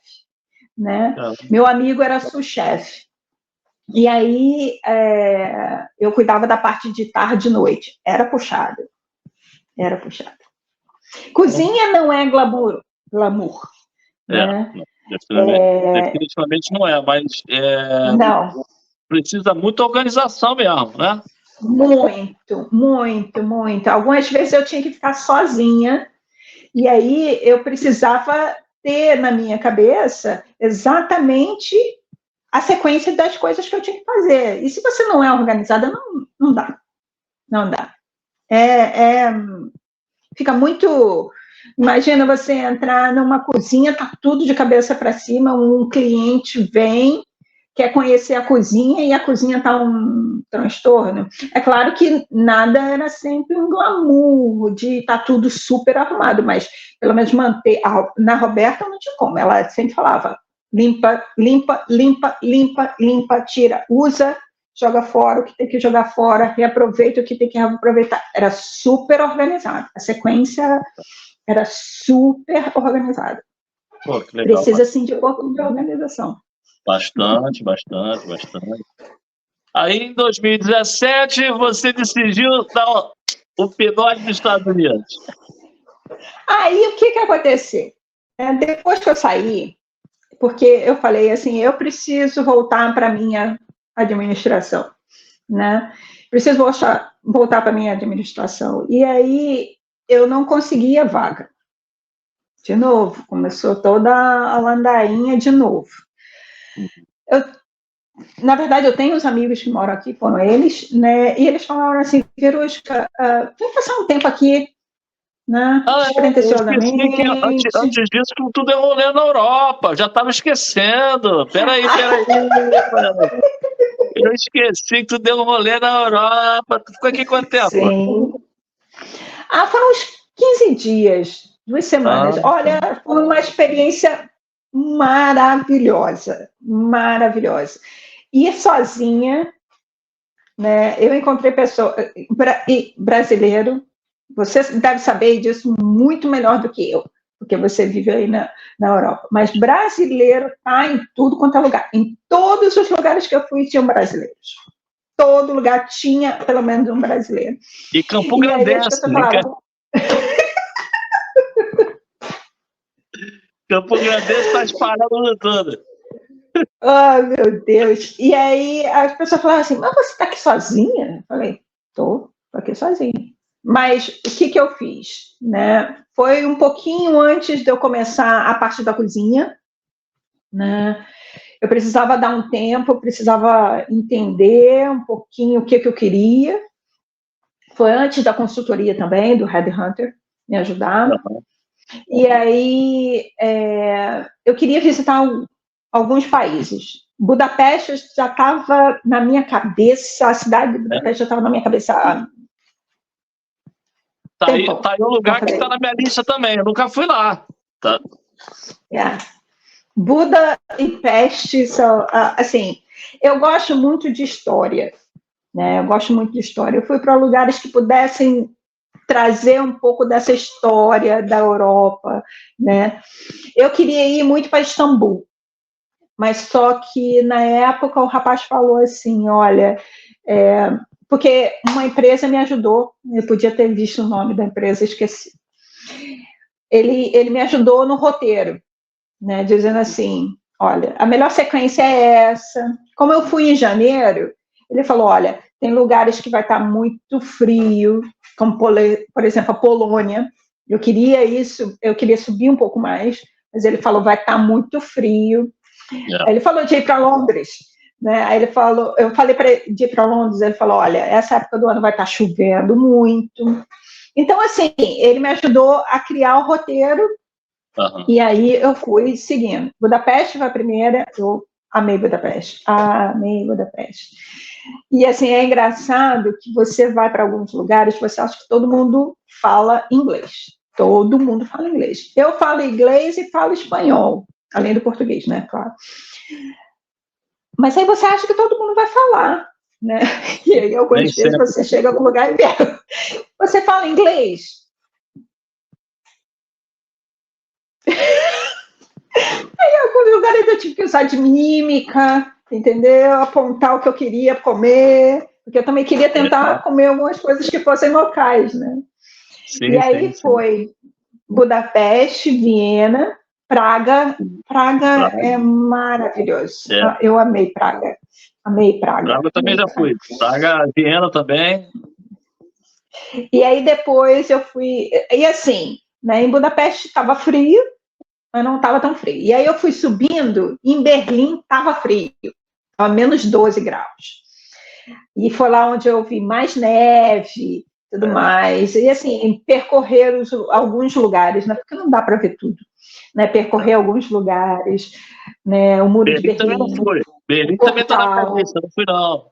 né? Meu amigo era sous-chefe. E aí eu cuidava da parte de tarde e noite. Era puxado. Cozinha não é glamour. Né? Definitivamente não é, mas não. Precisa muita organização mesmo, né? Muito. Algumas vezes eu tinha que ficar sozinha, e aí eu precisava ter na minha cabeça exatamente a sequência das coisas que eu tinha que fazer. E se você não é organizada, não dá. Não dá. Fica muito... Imagina você entrar numa cozinha, tá tudo de cabeça para cima, um cliente vem, quer conhecer a cozinha e a cozinha está um transtorno. É claro que nada era sempre um glamour de estar tudo super arrumado, mas pelo menos manter... Na Roberta não tinha como, ela sempre falava: limpa, tira, usa, joga fora o que tem que jogar fora, reaproveita o que tem que reaproveitar. Era super organizado. A sequência era super organizada. Pô, que legal. Precisa, sim, de um pouco de organização. Bastante. Aí, em 2017, você decidiu dar o pinote dos Estados Unidos. Aí, o que aconteceu? Depois que eu saí, porque eu falei assim, eu preciso voltar para a minha administração, né? Preciso voltar para a minha administração. E aí, eu não conseguia vaga. De novo, começou toda a ladainha de novo. Na verdade, eu tenho os amigos que moram aqui, foram eles, né? E eles falaram assim: Verusca, vem passar um tempo aqui, né? Despretensiosamente. Antes disso, tudo é rolê na Europa. Já estava esquecendo. Peraí. Eu esqueci que tu deu um rolê na Europa. Tu ficou aqui quanto tempo? Sim. Foram uns 15 dias, 2 semanas. Olha, foi uma experiência maravilhosa, maravilhosa. Ir sozinha, né? Eu encontrei brasileiro, você deve saber disso muito melhor do que eu, porque você vive aí na Europa, mas brasileiro está em tudo quanto é lugar. Em todos os lugares que eu fui, tinham brasileiros. Todo lugar tinha pelo menos um brasileiro. E Campo Grandense, né? Campo Grandense está espalhado no todo. Oh, meu Deus. E aí as pessoas falavam assim, mas você está aqui sozinha? Eu falei, estou aqui sozinha. Mas o que eu fiz? Né? Foi um pouquinho antes de eu começar a parte da cozinha. Né? Eu precisava dar um tempo, eu precisava entender um pouquinho o que eu queria. Foi antes da consultoria também, do Headhunter, me ajudar. Uhum. E aí eu queria visitar alguns países. Budapeste já estava na minha cabeça, a cidade de Budapeste já estava na minha cabeça. Tá aí um lugar que está na minha lista também, eu nunca fui lá. Tá. Buda e Peste são, assim, eu gosto muito de história, né? Eu gosto muito de história. Eu fui para lugares que pudessem trazer um pouco dessa história da Europa, né? Eu queria ir muito para Istambul, mas só que na época o rapaz falou assim, olha, porque uma empresa me ajudou, eu podia ter visto o nome da empresa, esqueci. Ele me ajudou no roteiro, né, dizendo assim, olha, a melhor sequência é essa. Como eu fui em janeiro, ele falou, olha, tem lugares que vai estar muito frio, como, por exemplo, a Polônia. Eu queria isso, eu queria subir um pouco mais, mas ele falou, vai estar muito frio. Yeah. Aí ele falou de ir para Londres, né? Aí ele falou, eu falei de ir para Londres, ele falou, olha, essa época do ano vai estar chovendo muito. Então, assim, ele me ajudou a criar o roteiro. Uhum. E aí eu fui seguindo. Budapeste foi a primeira, eu amei Budapeste. E assim, é engraçado que você vai para alguns lugares, você acha que todo mundo fala inglês. Todo mundo fala inglês. Eu falo inglês e falo espanhol, além do português, né, claro. Mas aí você acha que todo mundo vai falar, né? E aí algumas vezes você chega a um lugar e você fala inglês? Em alguns lugares eu tive que usar de mímica, entendeu? Apontar o que eu queria comer, porque eu também queria tentar comer algumas coisas que fossem locais, né? Sim, e aí foi Budapeste, Viena, Praga. Praga é maravilhoso. Eu amei Praga. Amei Praga. Praga eu também já fui. Praga, Viena também. E aí depois eu fui... E assim, né, em Budapeste estava frio, mas não estava tão frio. E aí eu fui subindo, em Berlim estava frio, estava menos 12 graus. E foi lá onde eu vi mais neve, tudo mais. E assim, percorrer alguns lugares, né? Porque não dá para ver tudo. Né? Percorrer alguns lugares, né? O Muro de Berlim. Também não fui. Berlim também está na cabeça, não fui não.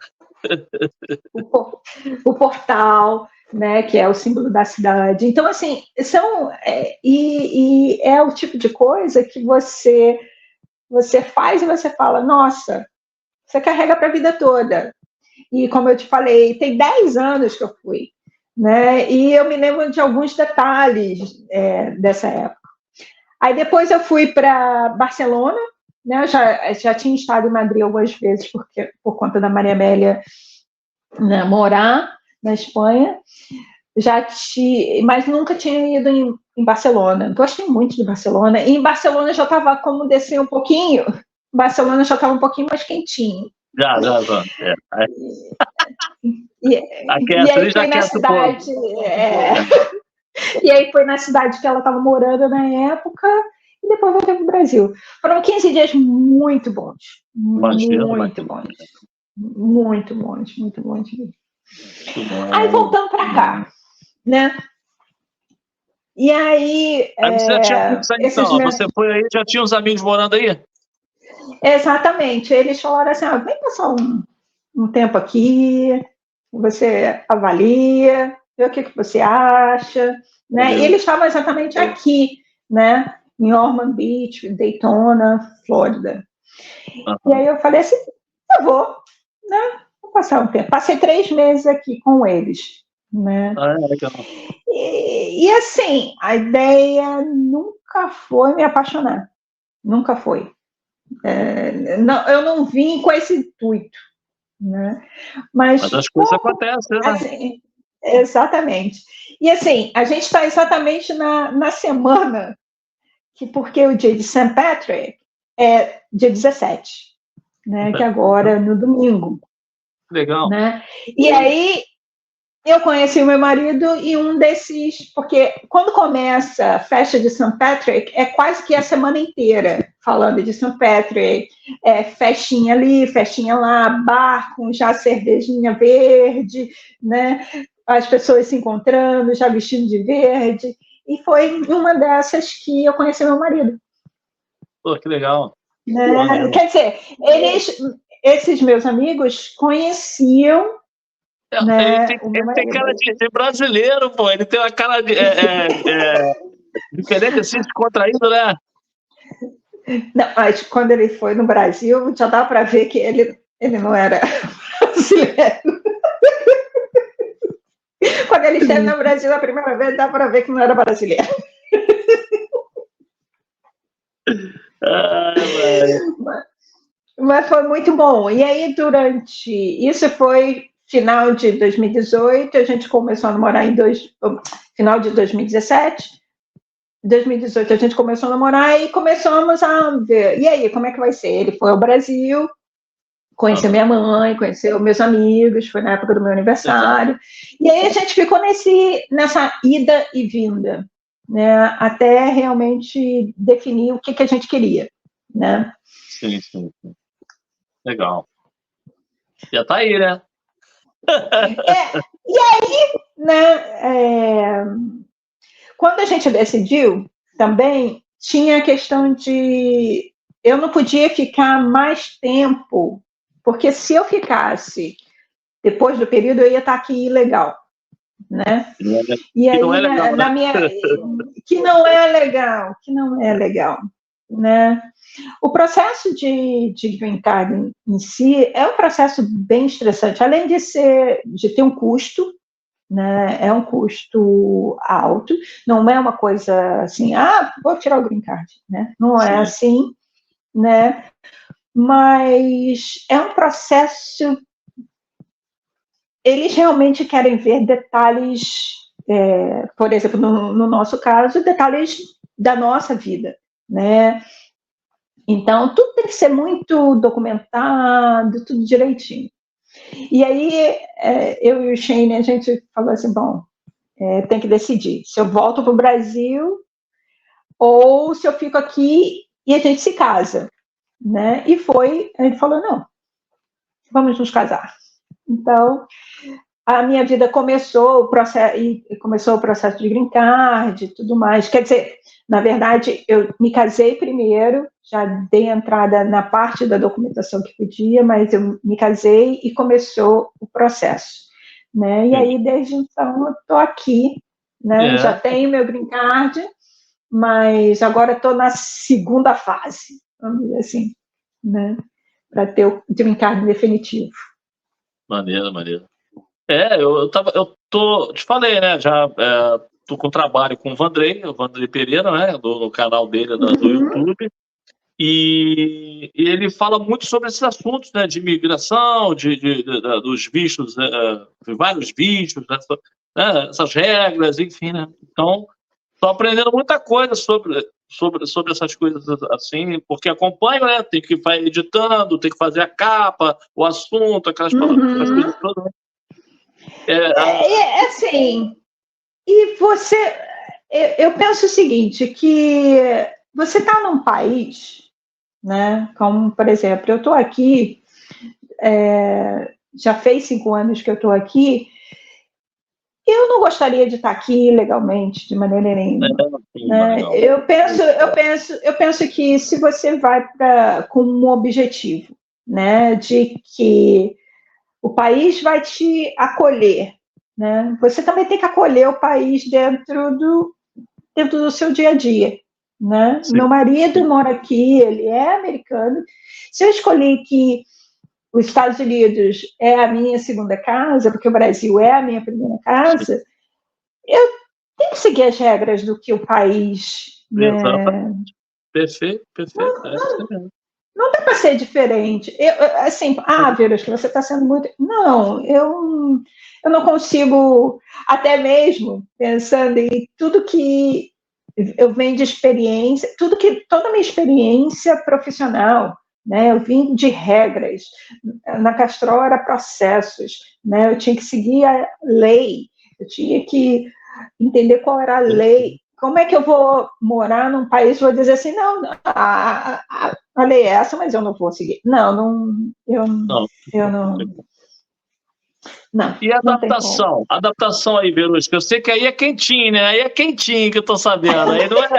O portal, né, que é o símbolo da cidade. Então, assim, e é o tipo de coisa que você faz e você fala, nossa, você carrega para a vida toda. E como eu te falei, tem 10 anos que eu fui, né, e eu me lembro de alguns detalhes dessa época. Aí depois eu fui para Barcelona, né, eu já tinha estado em Madrid algumas vezes, por conta da Maria Amélia, né, morar na Espanha, mas nunca tinha ido em Barcelona. Gostei muito de Barcelona. E em Barcelona já estava como descer um pouquinho. Barcelona já estava um pouquinho mais quentinho. Já. E aí foi na cidade. E aí foi na cidade que ela estava morando na época. E depois voltei para o Brasil. Foram 15 dias muito bons. Muito bons. Muito bons. Aí voltando para cá, né? E aí. Você já tinha amigos aí, então? Você foi aí, já tinha uns amigos morando aí? Exatamente. Eles falaram assim: vem passar um tempo aqui, você avalia, vê o que você acha, né? E eles estavam exatamente aqui, né? em Ormond Beach, Daytona, Flórida. Uhum. E aí eu falei assim, eu vou, né? Vou passar um tempo. Passei 3 meses aqui com eles, né? Legal. E assim, a ideia nunca foi me apaixonar. Nunca foi. Não, eu não vim com esse intuito, né? Mas as coisas acontecem, né? assim, exatamente. E assim, a gente está exatamente na semana porque o dia de St. Patrick é dia 17, né? Que agora no domingo. Legal. Né? E aí eu conheci o meu marido e um desses, porque quando começa a festa de St. Patrick, é quase que a semana inteira falando de St. Patrick, festinha ali, festinha lá, bar com já cervejinha verde, né? As pessoas se encontrando, já vestindo de verde, e foi uma dessas que eu conheci meu marido. Pô, que legal. Né? Quer dizer, esses meus amigos conheciam. Né? Ele tem cara de brasileiro, pô. Ele tem uma cara diferente, assim, descontraído, né? Não, mas quando ele foi no Brasil, já dá para ver que ele não era brasileiro. Quando ele esteve no Brasil a primeira vez, dá para ver que não era brasileiro. Mas foi muito bom. E aí, isso foi final de 2018, a gente começou a namorar final de 2017. Em 2018 a gente começou a namorar e começamos a ver, e aí, como é que vai ser? Ele foi ao Brasil, conheceu minha mãe, conheceu meus amigos, foi na época do meu aniversário, e aí a gente ficou nessa ida e vinda, né, até realmente definir o que a gente queria, né? Sim. Legal. Já tá aí, né? E aí, né, quando a gente decidiu, também tinha a questão de eu não podia ficar mais tempo, porque se eu ficasse depois do período, eu ia estar aqui ilegal, né? E aí, não é legal, na minha... que não é legal, né? O processo de green card em si é um processo bem estressante, além de ter um custo, né? É um custo alto, não é uma coisa assim, vou tirar o green card, né? Não é assim, né? Mas é um processo. Eles realmente querem ver detalhes, por exemplo, no nosso caso, detalhes da nossa vida, né? Então, tudo tem que ser muito documentado, tudo direitinho. E aí, eu e o Shane, a gente falou assim, bom, tem que decidir se eu volto para o Brasil ou se eu fico aqui e a gente se casa, né? E a gente falou, não, vamos nos casar. Então, a minha vida começou o processo de green card e tudo mais. Quer dizer, na verdade, eu me casei primeiro, já dei entrada na parte da documentação que podia, mas eu me casei e começou o processo, né? E aí, desde então, eu estou aqui, né? Já tenho meu green card, mas agora estou na segunda fase, vamos dizer assim, né? Para ter o green card definitivo. Maneiro. Te falei, né? Já tô com trabalho com o Vandrei Pereira, né? No canal dele do YouTube. E ele fala muito sobre esses assuntos, né? De imigração, dos vistos, vários vistos, né? Essas regras, enfim, né? Então, estou aprendendo muita coisa sobre essas coisas assim, porque acompanho, né? Tem que vai editando, tem que fazer a capa, o assunto, aquelas coisas todas, né? Assim, e você, eu penso o seguinte, que você está num país, né, como, por exemplo, eu estou aqui, já fez 5 anos que eu estou aqui, eu não gostaria de estar aqui legalmente, de maneira nenhuma. Né? Eu penso que se você vai com um objetivo, né, de que o país vai te acolher, né? Você também tem que acolher o país dentro do seu dia a dia, né? Sim. Meu marido mora aqui, ele é americano. Se eu escolhi que os Estados Unidos é a minha segunda casa, porque o Brasil é a minha primeira casa, eu tenho que seguir as regras do que o país... Né? Perfeito. Não dá para ser diferente. Assim, Vírus, que você está sendo muito... Não, eu não consigo, até mesmo pensando em tudo que eu venho de experiência, toda a minha experiência profissional, né? Eu vim de regras. Na Castrol era processos, né? Eu tinha que seguir a lei, eu tinha que entender qual era a lei. Como é que eu vou morar num país e vou dizer assim, não, a lei é essa, mas eu não vou seguir. Eu não. Não, e a não tem como. adaptação aí, Verusca, eu sei que aí é quentinho, né? Aí é quentinho que eu tô sabendo, aí não é?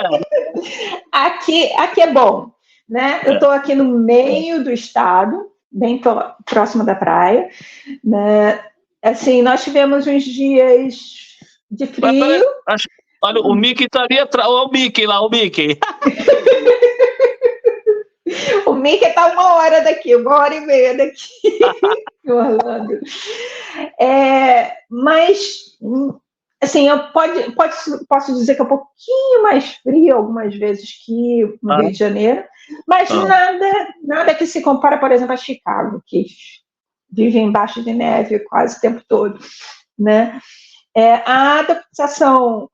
Aqui é bom, né? Eu estou aqui no meio do estado, bem próximo da praia, né? Assim, nós tivemos uns dias de frio. Olha, o Mickey tá ali atrás, olha o Mickey lá, o Mickey. O Mickey está 1 hora daqui, 1h30 daqui, em Orlando. Mas, assim, eu posso dizer que é um pouquinho mais frio algumas vezes que no Rio de Janeiro, mas nada que se compara, por exemplo, a Chicago, que vive embaixo de neve quase o tempo todo, né? A adaptação,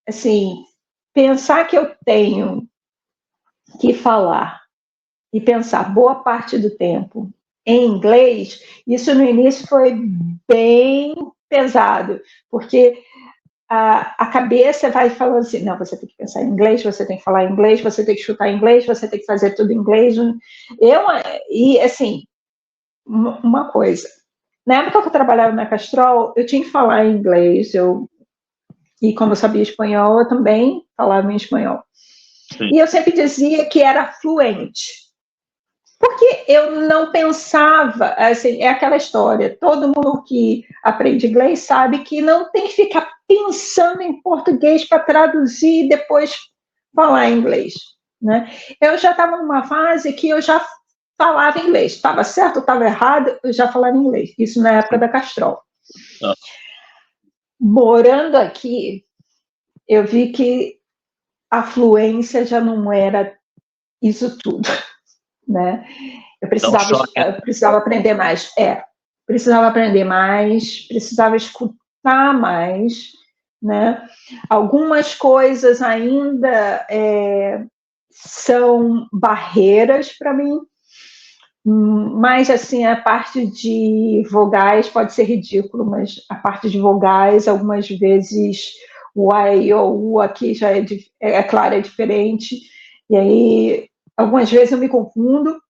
assim, pensar que eu tenho que falar e pensar boa parte do tempo em inglês, isso no início foi bem pesado, porque a cabeça vai falando assim, não, você tem que pensar em inglês, você tem que falar em inglês, você tem que chutar em inglês, você tem que fazer tudo em inglês. E assim, uma coisa, na época que eu trabalhava na Castrol, eu tinha que falar em inglês, e como eu sabia espanhol, eu também falava em espanhol. Sim. E eu sempre dizia que era fluente, porque eu não pensava, assim, é aquela história, todo mundo que aprende inglês sabe que não tem que ficar pensando em português para traduzir e depois falar inglês, né? Eu já estava numa fase que eu já falava inglês, estava certo ou estava errado, eu já falava inglês, isso na época da Castrol. Morando aqui, eu vi que a fluência já não era isso tudo, né? Eu precisava aprender mais. Precisava aprender mais, precisava escutar mais, né? Algumas coisas ainda são barreiras para mim, mas, assim, a parte de vogais pode ser ridículo, mas a parte de vogais, algumas vezes, o A e o U aqui já claro, é diferente, e aí, algumas vezes eu me confundo.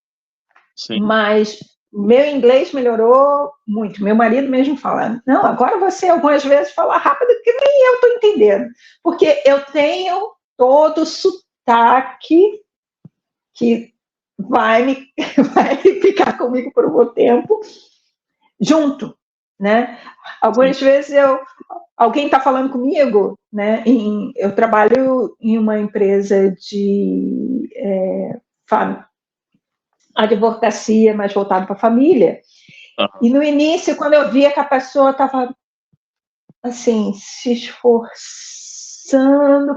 Sim. Mas meu inglês melhorou muito. Meu marido mesmo fala, não, agora você algumas vezes fala rápido que nem eu estou entendendo. Porque eu tenho todo o sotaque que vai ficar comigo por um bom tempo, junto, né? Algumas vezes alguém está falando comigo, né? Eu trabalho em uma empresa de advocacia mais voltada para a família. E no início, quando eu via que a pessoa estava assim, se esforçando,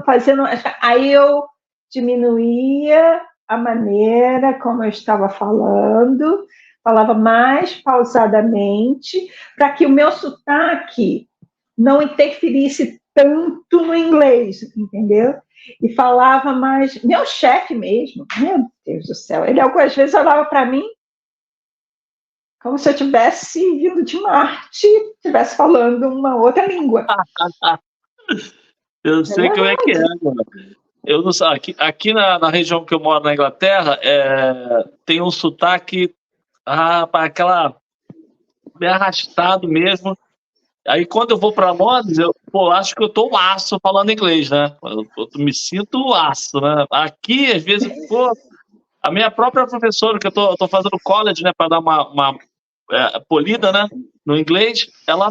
fazendo. Aí eu diminuía a maneira como eu estava falando, falava mais pausadamente, para que o meu sotaque não interferisse tanto no inglês, entendeu? E falava mais. Meu chefe mesmo, meu Deus do céu, ele algumas vezes olhava para mim como se eu tivesse vindo de Marte, estivesse falando uma outra língua. Eu sei como é que é, mano. Eu não sei, aqui na região que eu moro na Inglaterra, tem um sotaque para aquela bem arrastado mesmo. Aí quando eu vou para Londres, eu acho que eu tô aço falando inglês, né? Eu me sinto aço, né? Aqui, às vezes, a minha própria professora, que eu tô fazendo college, né, para dar uma polida, né, no inglês, ela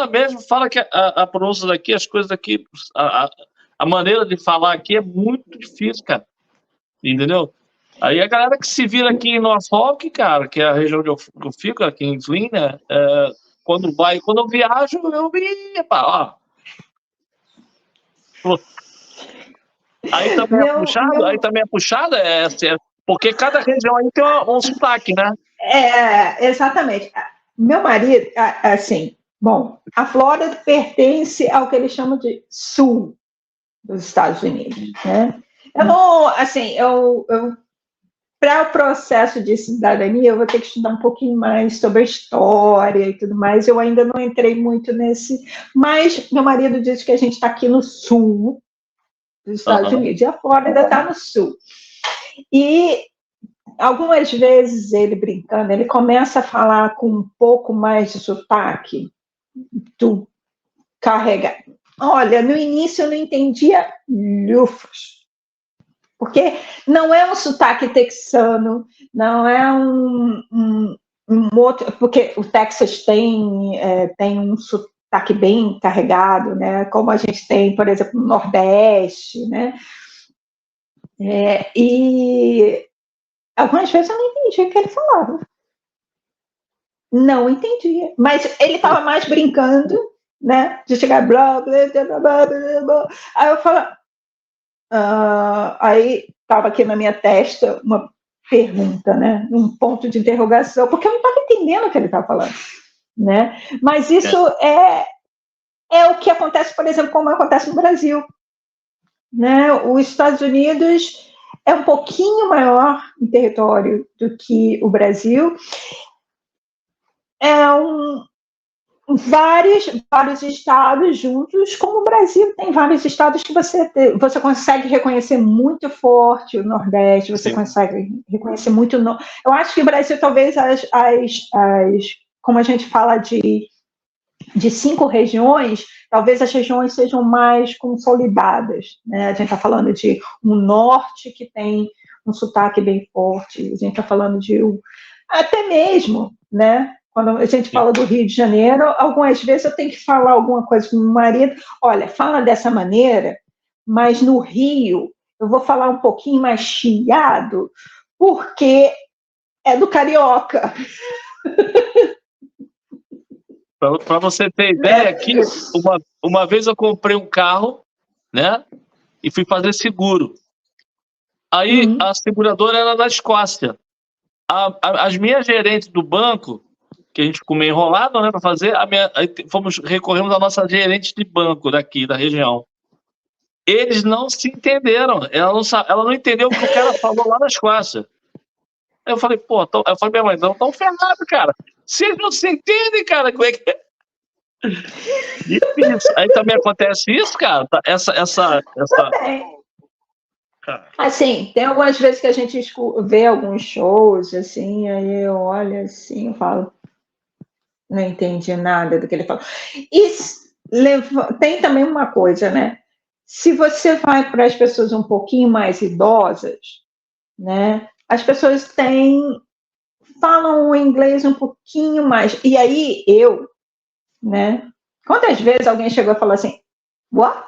mesma fala que a pronúncia daqui, as coisas daqui, a maneira de falar aqui é muito difícil, cara. Entendeu? Aí a galera que se vira aqui em Norfolk, cara, que é a região onde eu fico, aqui em Flynn, né? Quando eu viajo, ó. Aí também é puxado, porque cada região aí tem um sotaque, né? Exatamente. Meu marido, assim, bom, a Flórida pertence ao que eles chamam de sul dos Estados Unidos, né? Eu não, assim, para o processo de cidadania, eu vou ter que estudar um pouquinho mais sobre a história e tudo mais. Eu ainda não entrei muito nesse, mas meu marido diz que a gente está aqui no sul dos Estados Unidos, e a Flórida está no sul. E algumas vezes ele brincando, ele começa a falar com um pouco mais de sotaque, do carregar. Olha, no início eu não entendia lufas, porque não é um sotaque texano, não é um outro, porque o Texas tem um sotaque bem carregado, né? Como a gente tem, por exemplo, no Nordeste, né? E algumas vezes eu não entendia o que ele falava. Não entendia. Mas ele estava mais brincando, né? De chegar blá, blá, blá, blá, blá, blá. Aí eu falo, aí estava aqui na minha testa uma pergunta, né? Um ponto de interrogação, porque eu não estava entendendo o que ele estava falando, né? Mas isso é o que acontece, por exemplo, como acontece no Brasil, né? Os Estados Unidos é um pouquinho maior em território do que o Brasil. Vários estados juntos, como o Brasil tem vários estados que você consegue reconhecer muito forte o Nordeste, você consegue reconhecer muito. Eu acho que o Brasil, talvez, como a gente fala de 5 regiões, talvez as regiões sejam mais consolidadas, né? A gente está falando de um norte que tem um sotaque bem forte, a gente está falando de até mesmo, né? Quando a gente fala do Rio de Janeiro, algumas vezes eu tenho que falar alguma coisa com o meu marido, olha, fala dessa maneira, mas no Rio eu vou falar um pouquinho mais chiado, porque é do carioca. Para você ter ideia, aqui, uma vez eu comprei um carro, né? E fui fazer seguro. Aí a seguradora era da Escócia. As minhas gerentes do banco, que a gente ficou meio enrolado, né, para fazer, recorremos à nossa gerente de banco daqui, da região. Eles não se entenderam. Ela não entendeu o que o cara falou lá na Escócia. Aí eu falei, eu falei, minha mãe, não, tão ferrado, cara. Vocês não se entendem, cara, como é que é? Isso. Aí também acontece isso, cara. Assim, tem algumas vezes que a gente vê alguns shows, assim, aí eu olho assim, eu falo, não entendi nada do que ele falou. E tem também uma coisa, né? Se você vai para as pessoas um pouquinho mais idosas, né? As pessoas falam o inglês um pouquinho mais. E aí né? Quantas vezes alguém chegou e falou assim, what?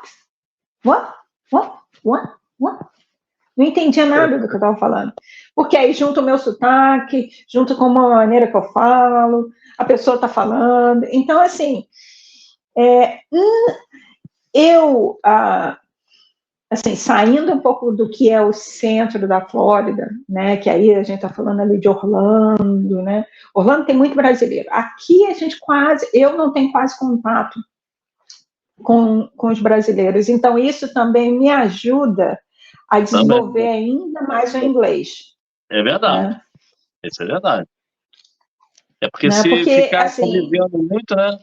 Não entendia nada do que eu estava falando. Porque aí junto o meu sotaque, junto com a maneira que eu falo, a pessoa está falando. Então, assim, assim, saindo um pouco do que é o centro da Flórida, né, que aí a gente está falando ali de Orlando, né? Orlando tem muito brasileiro. Aqui eu não tenho quase contato com os brasileiros. Então, isso também me ajuda a desenvolver ainda mais o inglês. É verdade. Né? Isso é verdade. É porque se ficar assim, convivendo muito, né?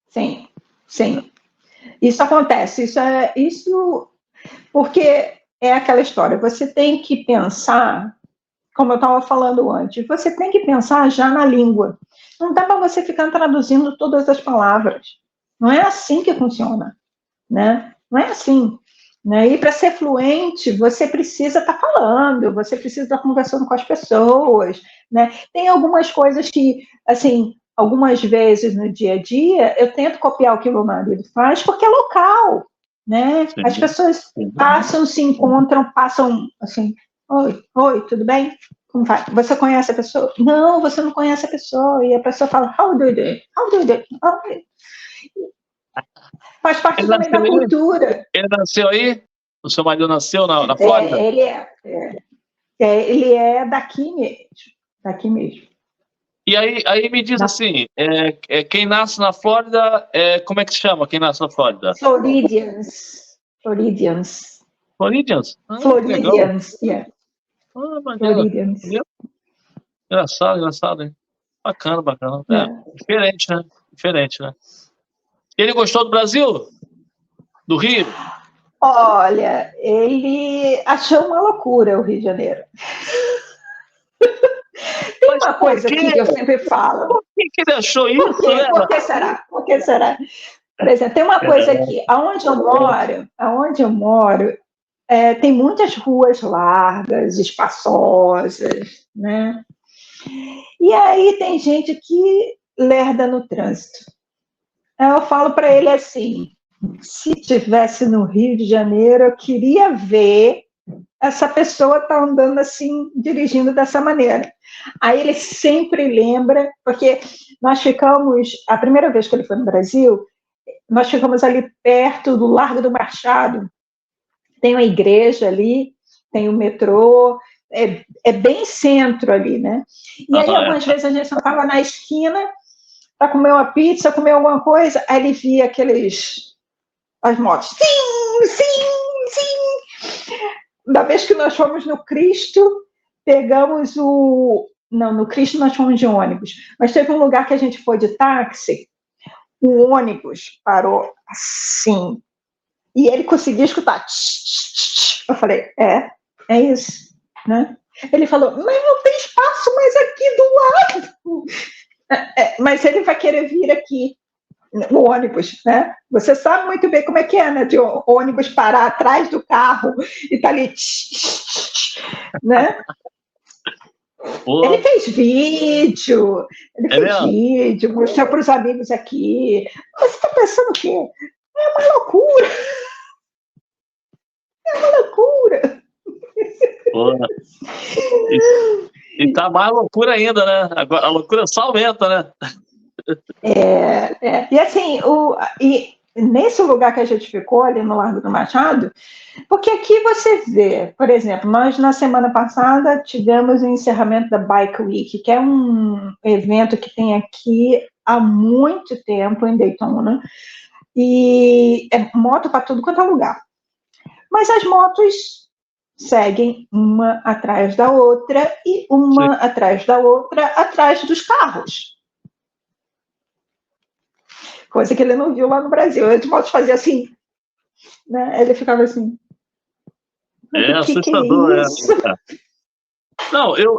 Sim. Isso acontece. Isso porque é aquela história. Você tem que pensar, como eu estava falando antes, você tem que pensar já na língua. Não dá para você ficar traduzindo todas as palavras. Não é assim que funciona, né? Não é assim. Né? E para ser fluente, você precisa estar falando, você precisa estar conversando com as pessoas. Né? Tem algumas coisas que, assim, algumas vezes no dia a dia, eu tento copiar o que o meu marido faz, porque é local, né? Sim. As pessoas passam, se encontram, passam assim, oi, tudo bem? Como vai? Você conhece a pessoa? Não, você não conhece a pessoa. E a pessoa fala, how do you do? How do you do? Faz parte também da cultura. Ele nasceu aí? O seu marido nasceu na Flórida? Ele é daqui mesmo. E aí me diz assim, quem nasce na Flórida, como é que se chama quem nasce na Flórida? Floridians. Floridians? Floridians, yeah. Floridians. Engraçado, hein? Bacana. Diferente, né? Ele gostou do Brasil? Do Rio? Olha, ele achou uma loucura o Rio de Janeiro. Tem uma coisa aqui que eu sempre falo. Por que ele achou isso? Por que será? Por exemplo, tem uma coisa aqui. Aonde eu moro, tem muitas ruas largas, espaçosas, né? E aí tem gente que lerda no trânsito. Eu falo para ele assim, se tivesse no Rio de Janeiro, eu queria ver essa pessoa tá andando assim, dirigindo dessa maneira. Aí ele sempre lembra, porque nós ficamos, a primeira vez que ele foi no Brasil, nós ficamos ali perto do Largo do Machado, tem uma igreja ali, tem o metrô, é bem centro ali, né? E aí algumas vezes a gente sentava na esquina para comer uma pizza, comer alguma coisa, aí ele via as motos, sim. Da vez que nós fomos no Cristo, pegamos no Cristo nós fomos de ônibus, mas teve um lugar que a gente foi de táxi, o ônibus parou assim, e ele conseguia escutar. Eu falei, é isso, né? Ele falou, mas não tem espaço mais aqui do lado. Mas ele vai querer vir aqui, no ônibus, né? Você sabe muito bem como é que é, né? De o ônibus parar atrás do carro e tá ali, né? Ele fez vídeo, mostrou para os amigos aqui. Mas você está pensando o quê? É uma loucura. E tá mais loucura ainda, né? Agora, a loucura só aumenta, né? E assim, nesse lugar que a gente ficou, ali no Largo do Machado, porque aqui você vê, por exemplo, nós na semana passada tivemos o encerramento da Bike Week, que é um evento que tem aqui há muito tempo em Daytona, e é moto para tudo quanto é lugar. Mas as motos seguem uma atrás da outra e uma atrás da outra, atrás dos carros. Coisa que ele não viu lá no Brasil. As motos faziam assim, né? Ele ficava assim. Assustador, Não, eu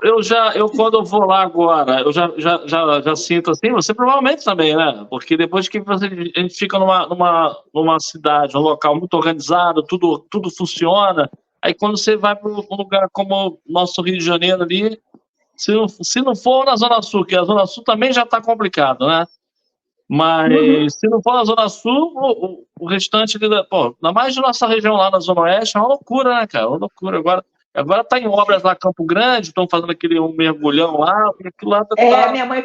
quando eu vou lá agora, eu já sinto assim, você provavelmente também, né? Porque depois que a gente fica numa cidade, um local muito organizado, tudo funciona, aí quando você vai para um lugar como o nosso Rio de Janeiro ali, se não for na Zona Sul, que a Zona Sul também já está complicado, né? Mas se não for na Zona Sul, o restante ali, ainda mais de nossa região lá na Zona Oeste, é uma loucura, né, cara? É uma loucura. Agora está em obras lá Campo Grande, estão fazendo aquele mergulhão lá, e aquilo lá tá... Minha mãe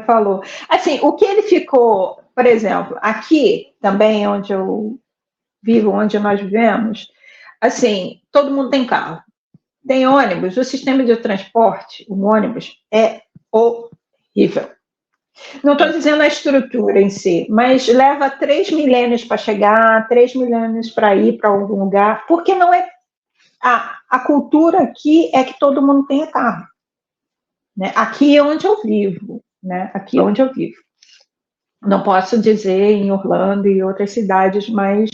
falou. Assim, o que ele ficou, por exemplo, aqui também, onde eu vivo, onde nós vivemos, assim, todo mundo tem carro. Tem ônibus, o sistema de transporte, o ônibus, é horrível. Não estou dizendo a estrutura em si, mas leva 3 milênios para chegar, 3 milênios para ir para algum lugar, porque não é... A cultura aqui é que todo mundo tenha carro. Né? Aqui é onde eu vivo, né? Aqui é onde eu vivo. Não posso dizer em Orlando e outras cidades mais...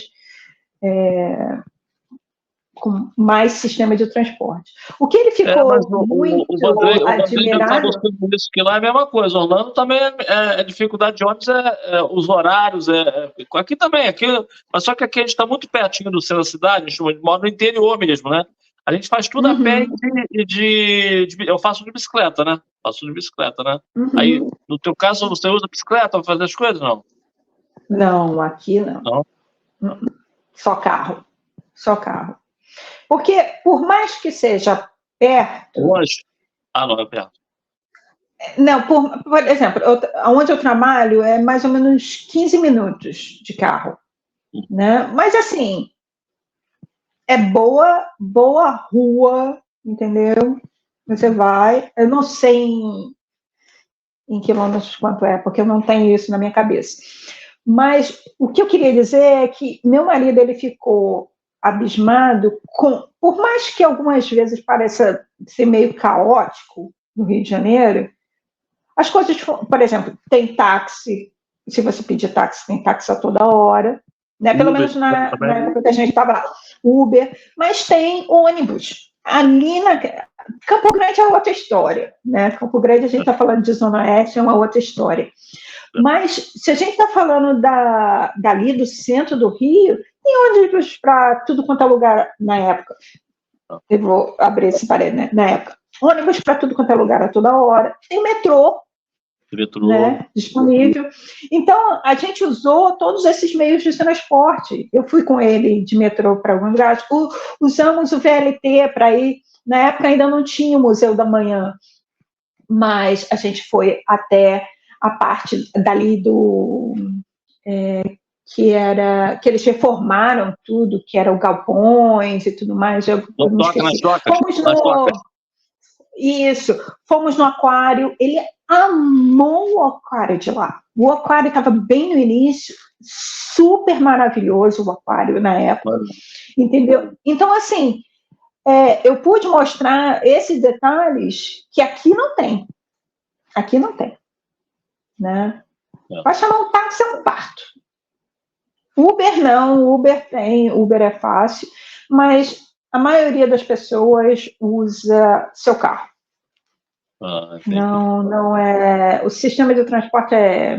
com mais sistema de transporte. O que ele ficou muito admirado... Isso que lá é a mesma coisa. Orlando também é dificuldade de ônibus, os horários, aqui também, mas só que aqui a gente está muito pertinho do centro da cidade, a gente mora no interior mesmo, né? A gente faz tudo a pé eu faço de bicicleta, né? Aí, no teu caso, você usa bicicleta para fazer as coisas, não? Não, aqui não. Não? Só carro. Porque, por mais que seja perto... Longe? Ah, não, é perto. Não, por exemplo, onde eu trabalho é mais ou menos 15 minutos de carro, né? Mas, assim, é boa rua, entendeu? Você vai... Eu não sei em quilômetros quanto é, porque eu não tenho isso na minha cabeça. Mas o que eu queria dizer é que meu marido, ele ficou abismado por mais que algumas vezes pareça ser meio caótico no Rio de Janeiro, as coisas, por exemplo, tem táxi, se você pedir táxi, tem táxi a toda hora, né? Pelo menos na época que a gente estava lá, Uber, mas tem ônibus. Ali na Campo Grande é outra história, né? Campo Grande, a gente está falando de Zona Oeste, é uma outra história. Mas, se a gente está falando dali, do centro do Rio, tem ônibus para tudo quanto é lugar na época. Eu vou abrir esse parede, né? Na época. Ônibus para tudo quanto é lugar a toda hora. Tem metrô. Né, disponível. Então, a gente usou todos esses meios de transporte. Eu fui com ele de metrô para alguns lugares. Usamos o VLT para ir. Na época ainda não tinha o Museu da Manhã, mas a gente foi até a parte dali que eles reformaram tudo, que era o galpões e tudo mais. Eu me esqueci. Fomos no aquário. Ele amou o aquário de lá. O aquário estava bem no início, super maravilhoso o aquário na época, entendeu? Então, assim, eu pude mostrar esses detalhes que aqui não tem. Né? Vai chamar um táxi, é um parto. Uber não, Uber tem, Uber é fácil, mas a maioria das pessoas usa seu carro. Não é. O sistema de transporte é.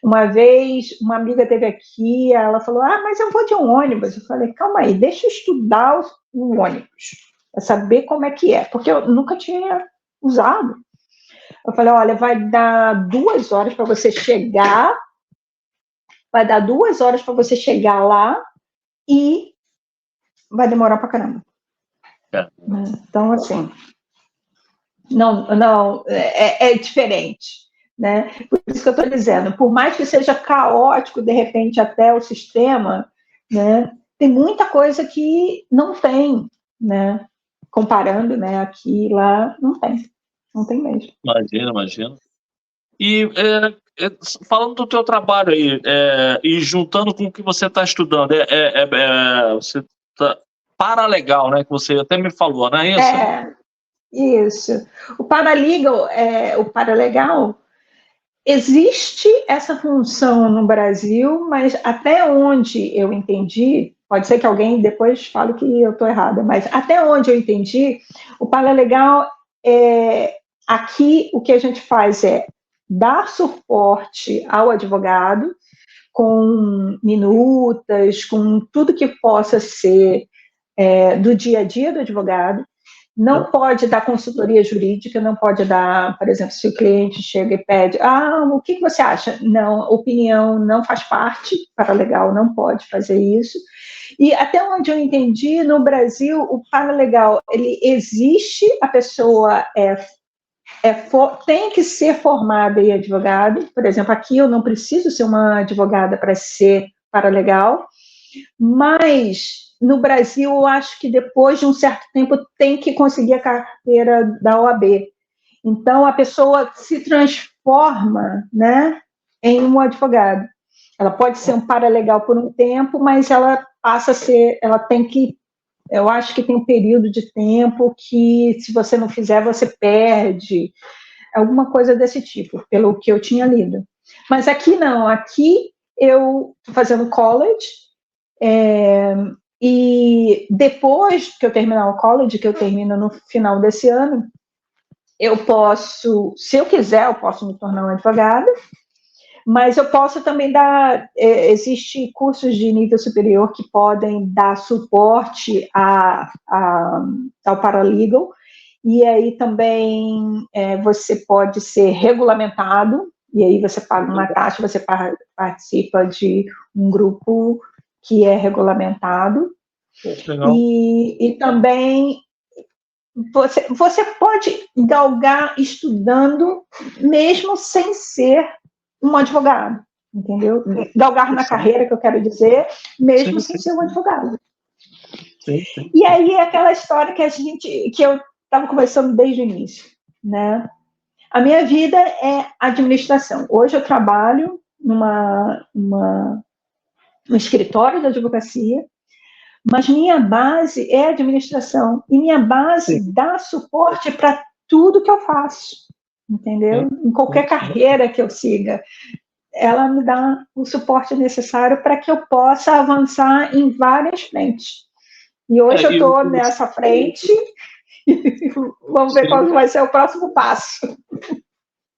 Uma vez, uma amiga esteve aqui, ela falou: mas eu vou de um ônibus. Eu falei: calma aí, deixa eu estudar o ônibus, para saber como é que é, porque eu nunca tinha usado. Eu falei: olha, vai dar 2 horas para você chegar, lá e vai demorar para caramba. Então, assim. Não, é diferente, né? Por isso que eu estou dizendo, por mais que seja caótico, de repente, até o sistema, né, tem muita coisa que não tem, né? Comparando, né, aqui e lá, não tem mesmo. Imagina. E falando do teu trabalho aí, e juntando com o que você está estudando, você tá paralegal, né, que você até me falou, não é isso? Isso. O paralegal, existe essa função no Brasil, mas até onde eu entendi, pode ser que alguém depois fale que eu estou errada, mas até onde eu entendi, o paralegal, aqui o que a gente faz é dar suporte ao advogado com minutas, com tudo que possa ser do dia a dia do advogado. Não pode dar consultoria jurídica, não pode dar, por exemplo, se o cliente chega e pede, o que você acha? Não, opinião não faz parte, paralegal não pode fazer isso. E até onde eu entendi, no Brasil, o paralegal, ele existe, a pessoa tem que ser formada em advogado. Por exemplo, aqui eu não preciso ser uma advogada para ser paralegal, mas no Brasil, eu acho que depois de um certo tempo tem que conseguir a carteira da OAB. Então, a pessoa se transforma, né, em um advogado. Ela pode ser um paralegal por um tempo, mas ela passa a ser, eu acho que tem um período de tempo que, se você não fizer, você perde, alguma coisa desse tipo, pelo que eu tinha lido. Mas aqui não, aqui eu estou fazendo college, e depois que eu terminar o college, que eu termino no final desse ano, eu posso, se eu quiser, eu posso me tornar uma advogada, Mas eu posso também dar, existe cursos de nível superior que podem dar suporte ao paralegal, e aí também você pode ser regulamentado, e aí você paga uma taxa, você participa de um grupo que é regulamentado. Legal. E também você pode galgar estudando mesmo sem ser um advogado, entendeu? Galgar na carreira, que eu quero dizer, mesmo sem ser um advogado. Sim. E aí é aquela história que eu estava conversando desde o início, né? A minha vida é administração. Hoje eu trabalho num escritório de advocacia, mas minha base é administração, e minha base dá suporte para tudo que eu faço, entendeu? Em qualquer carreira que eu siga, ela me dá o suporte necessário para que eu possa avançar em várias frentes. E hoje eu estou nessa frente, vamos ver qual vai ser o próximo passo.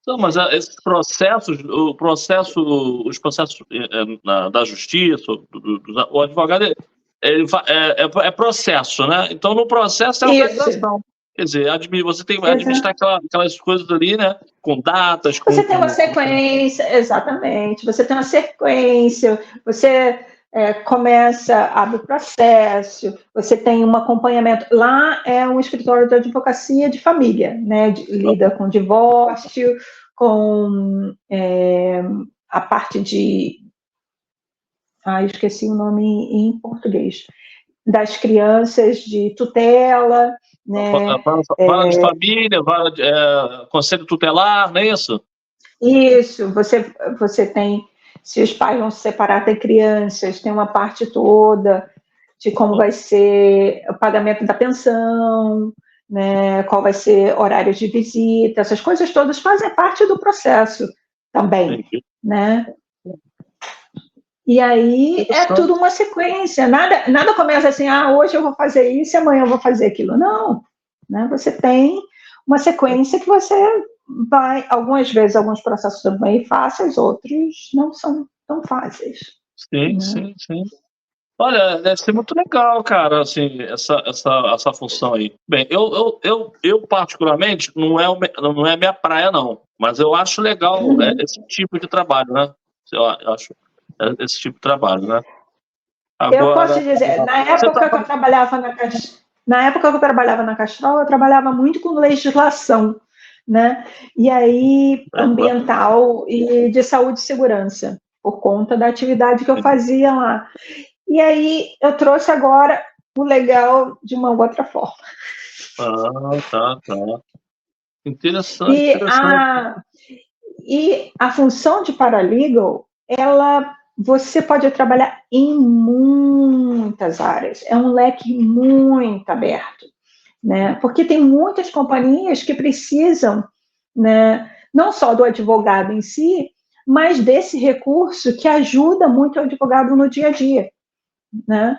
Não, mas esses processos, os processos da justiça, o advogado, é processo, né? Então, no processo é organização. Quer dizer, você tem que administrar aquelas coisas ali, né? Com datas. Você tem uma sequência, exatamente. Você tem uma sequência, você começa, abre o processo, você tem um acompanhamento. Lá é um escritório de advocacia de família, né? Lida com divórcio, com a parte de... esqueci o nome em português. Das crianças, de tutela, né? Vara de família, conselho tutelar, não é isso? Isso, você tem, se os pais vão se separar, tem crianças, tem uma parte toda de como vai ser o pagamento da pensão, né, qual vai ser horário de visita, essas coisas todas fazem parte do processo também, né? E aí é tudo uma sequência, nada começa assim, hoje eu vou fazer isso e amanhã eu vou fazer aquilo. Não, né? Você tem uma sequência que você vai, algumas vezes, alguns processos são bem fáceis, outros não são tão fáceis. Sim, né? Sim. Olha, deve ser muito legal, cara, assim, essa função aí. Bem, eu particularmente, não é minha praia, não, mas eu acho legal esse tipo de trabalho, né? Eu acho esse tipo de trabalho, né? Agora, eu posso te dizer, na época que eu trabalhava na Castrol, eu trabalhava muito com legislação, né? E aí, ambiental e de saúde e segurança, por conta da atividade que eu fazia lá. E aí, eu trouxe agora o legal de uma outra forma. Tá. Interessante. E a função de paralegal, você pode trabalhar em muitas áreas, é um leque muito aberto, né? Porque tem muitas companhias que precisam, né, não só do advogado em si, mas desse recurso que ajuda muito o advogado no dia a dia, né?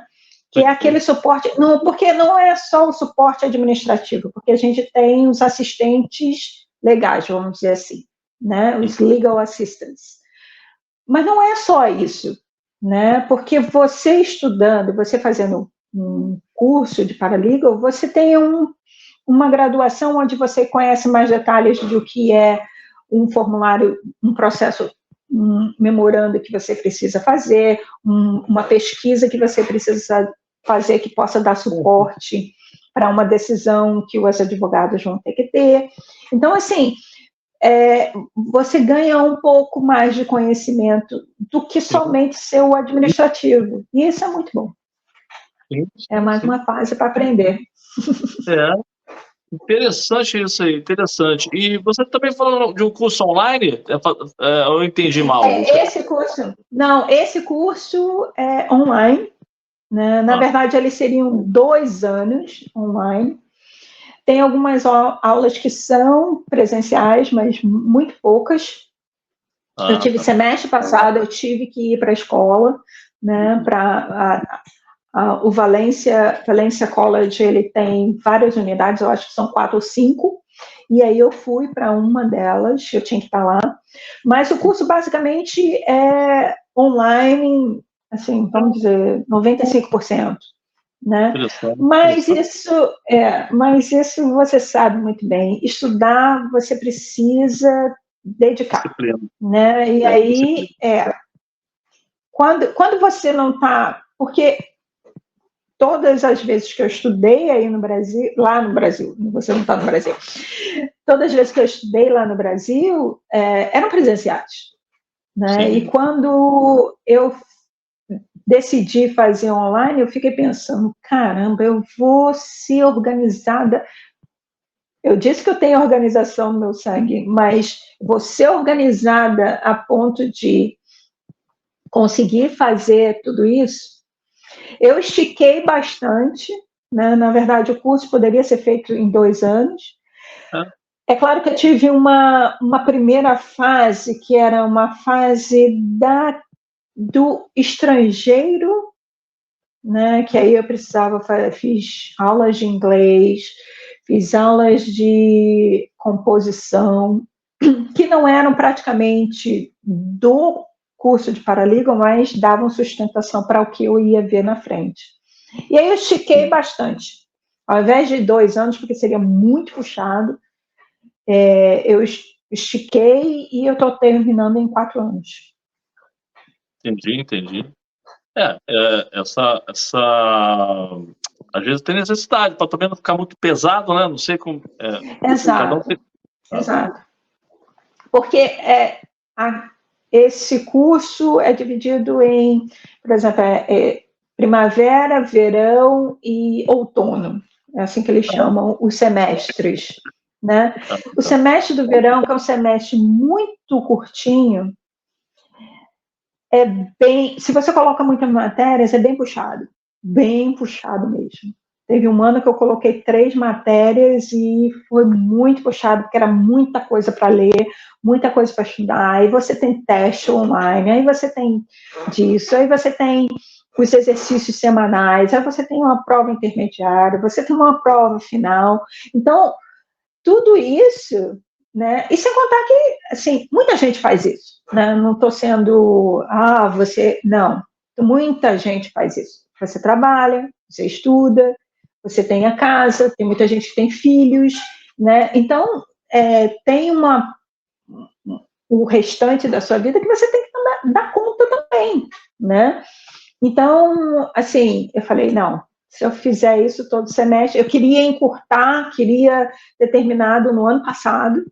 Que é aquele suporte, porque não é só o suporte administrativo, porque a gente tem os assistentes legais, vamos dizer assim, né? Os legal assistants. Mas não é só isso, né? Porque você estudando, você fazendo um curso de paralegal, você tem uma graduação onde você conhece mais detalhes do que é um formulário, um processo, um memorando que você precisa fazer, uma pesquisa que você precisa fazer que possa dar suporte para uma decisão que os advogados vão ter que ter. Então, assim, você ganha um pouco mais de conhecimento do que somente ser o administrativo. E isso é muito bom. É mais uma fase para aprender. Interessante isso aí, interessante. E você também falou de um curso online? Eu entendi mal. Esse curso é online, né? Na verdade, eles seriam 2 anos online. Tem algumas aulas que são presenciais, mas muito poucas. Eu tive semestre passado, eu tive que ir para a escola, né? O Valência College, ele tem várias unidades, eu acho que são 4 ou 5, e aí eu fui para uma delas, eu tinha que estar lá, mas o curso basicamente é online, assim, vamos dizer, 95%. Né? Mas isso você sabe muito bem. Estudar, você precisa dedicar, disciplina, né? E aí, quando você não está... Porque todas as vezes que eu estudei aí no Brasil, lá no Brasil, você não está no Brasil, todas as vezes que eu estudei lá no Brasil, eram presenciais, né? Sim. E quando eu decidi fazer online, eu fiquei pensando, caramba, eu vou ser organizada. Eu disse que eu tenho organização no meu sangue, mas vou ser organizada a ponto de conseguir fazer tudo isso. Eu estiquei bastante, né? Na verdade, o curso poderia ser feito em 2 anos. É claro que eu tive uma primeira fase, que era uma fase do estrangeiro, né? Que aí eu precisava, fiz aulas de inglês, fiz aulas de composição, que não eram praticamente do curso de paralegal, mas davam sustentação para o que eu ia ver na frente. E aí eu estiquei bastante. Ao invés de 2 anos, porque seria muito puxado, eu estiquei e eu estou terminando em 4 anos. Entendi. Essa às vezes tem necessidade para também não ficar muito pesado, né? Não sei como. Exato. Porque esse curso é dividido em, por exemplo, primavera, verão e outono. É assim que eles chamam os semestres, né? O semestre do verão, que é um semestre muito curtinho, se você coloca muitas matérias, é bem puxado mesmo. Teve um ano que eu coloquei 3 matérias e foi muito puxado, porque era muita coisa para ler, muita coisa para estudar. Aí você tem teste online, aí você tem disso, aí você tem os exercícios semanais, aí você tem uma prova intermediária, você tem uma prova final. Então, tudo isso, né? E sem contar que, assim, muita gente faz isso, né? Não estou sendo, não. Muita gente faz isso. Você trabalha, você estuda, você tem a casa, tem muita gente que tem filhos, né? Então, tem o restante da sua vida que você tem que dar conta também, né? Então, assim, eu falei, não, se eu fizer isso todo semestre, eu queria encurtar, queria ter terminado no ano passado,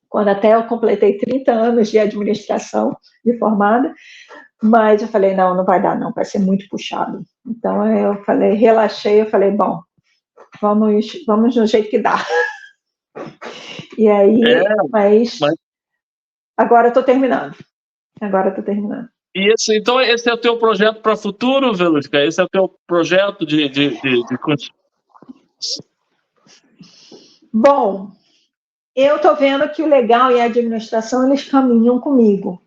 quando até eu completei 30 anos de administração de formada, mas eu falei, não vai dar não, vai ser muito puxado. Então eu falei, relaxei, eu falei, bom, vamos no jeito que dá. E aí, mas agora eu estou terminando. Então, esse é o teu projeto para o futuro, Velusca? Esse é o teu projeto de... Bom, eu estou vendo que o legal e a administração, eles caminham comigo,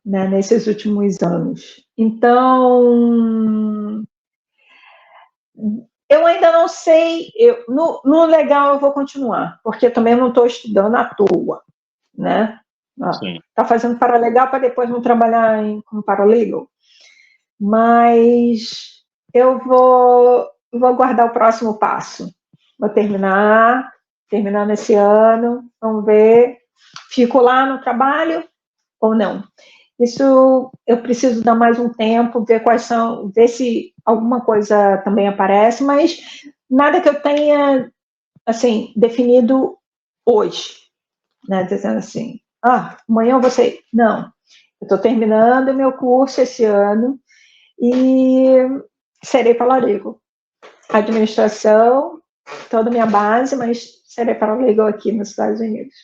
né, nesses últimos anos. Então, eu ainda não sei, no legal eu vou continuar, porque eu também não estou estudando à toa, né? Está fazendo paralegal para depois não trabalhar como paralegal. Mas eu vou guardar o próximo passo. Vou terminando esse ano, vamos ver, fico lá no trabalho ou não. Isso eu preciso dar mais um tempo, ver se alguma coisa também aparece, mas nada que eu tenha, assim, definido hoje, né? Dizendo assim, amanhã eu vou sair. Não, eu estou terminando meu curso esse ano e serei paralegal. Administração, toda a minha base, mas serei paralegal aqui nos Estados Unidos.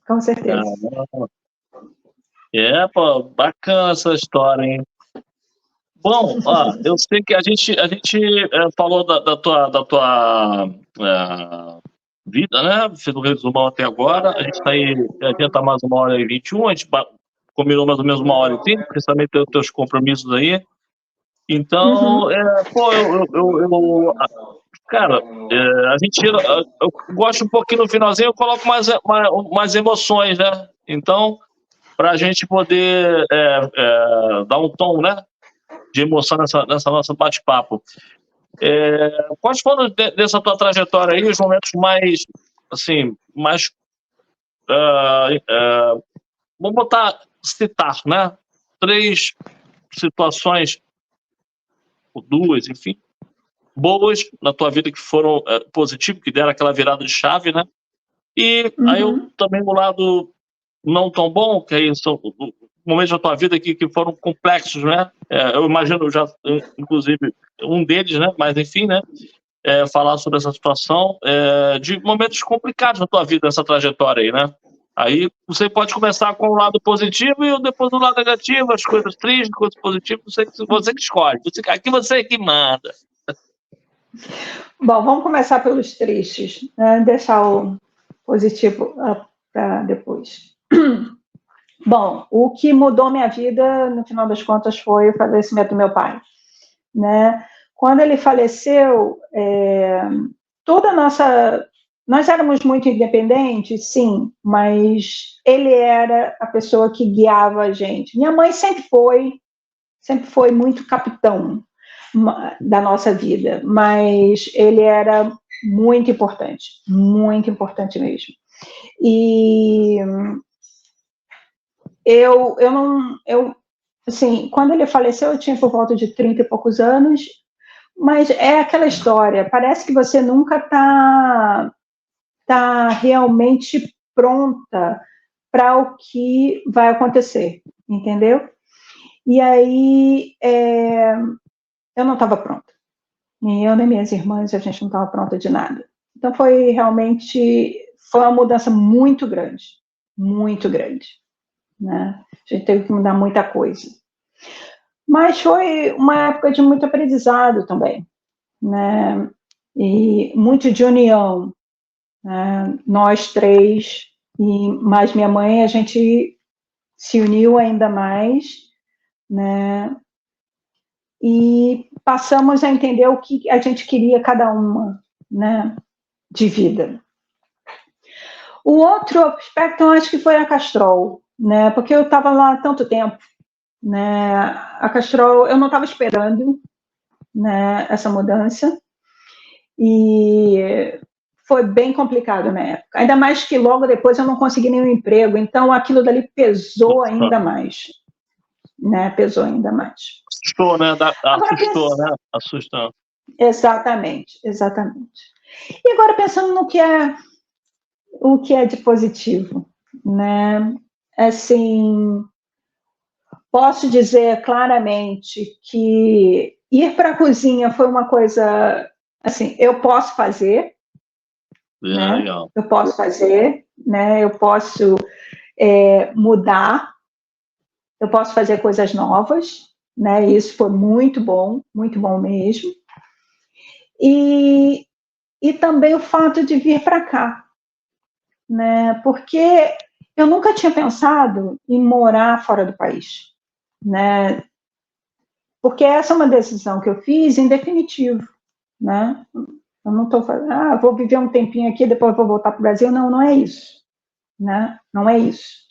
Com certeza. Pô, bacana essa história, hein? Bom, eu sei que a gente falou da tua vida, né? Fez um resumão até agora. A gente tá mais 1h21, a gente combinou mais ou menos 1h30, porque também tem os teus compromissos aí. Então, Cara, a gente tira, eu gosto um pouquinho no finalzinho, eu coloco mais emoções, né? Então, para a gente poder dar um tom, né, de emoção nessa nossa bate-papo. Quais foram dessa tua trajetória aí os momentos mais, assim, mais, vamos citar, né, 3 situações, ou 2, enfim, boas na tua vida que foram positivas, que deram aquela virada de chave, né? E aí eu também o lado não tão bom, que aí são momentos da tua vida que foram complexos, né? Eu imagino já, inclusive, um deles, né? Mas enfim, né? Falar sobre essa situação de momentos complicados na tua vida, essa trajetória aí, né? Aí você pode começar com o lado positivo e depois do lado negativo, as coisas tristes, coisas positivas, você que escolhe. Aqui você que manda. Bom, vamos começar pelos tristes, né? Deixar o positivo para depois. Bom, o que mudou minha vida, no final das contas, foi o falecimento do meu pai, né? Quando ele faleceu, toda a nossa... Nós éramos muito independentes, sim, mas ele era a pessoa que guiava a gente. Minha mãe sempre foi muito capitão da nossa vida, mas ele era muito importante mesmo. E assim, quando ele faleceu, eu tinha por volta de 30 e poucos anos, mas é aquela história, parece que você nunca tá realmente pronta para o que vai acontecer, entendeu? E aí eu não estava pronta. Nem eu, nem minhas irmãs, a gente não estava pronta de nada. Então foi uma mudança muito grande, né? A gente teve que mudar muita coisa. Mas foi uma época de muito aprendizado também, né? E muito de união, né? Nós 3 e mais minha mãe, a gente se uniu ainda mais, né? E passamos a entender o que a gente queria cada uma, né, de vida. O outro aspecto, eu acho que foi a Castrol, né, porque eu estava lá há tanto tempo, né, a Castrol, eu não estava esperando, né, essa mudança, e foi bem complicado na época, ainda mais que logo depois eu não consegui nenhum emprego, então aquilo dali pesou ainda mais, né, pesou ainda mais. Assustou, né? Assustou, né? Assustando. Exatamente. E agora pensando no que é de positivo, né? Assim, posso dizer claramente que ir para a cozinha foi uma coisa, assim, eu posso fazer, né? Eu posso fazer, né? Eu posso mudar, eu posso fazer coisas novas, né? Isso foi muito bom mesmo. E também o fato de vir para cá, né? Porque eu nunca tinha pensado em morar fora do país, né? Porque essa é uma decisão que eu fiz em definitivo, né? Eu não estou falando, vou viver um tempinho aqui, depois vou voltar para o Brasil. Não, não é isso, né? Não é isso.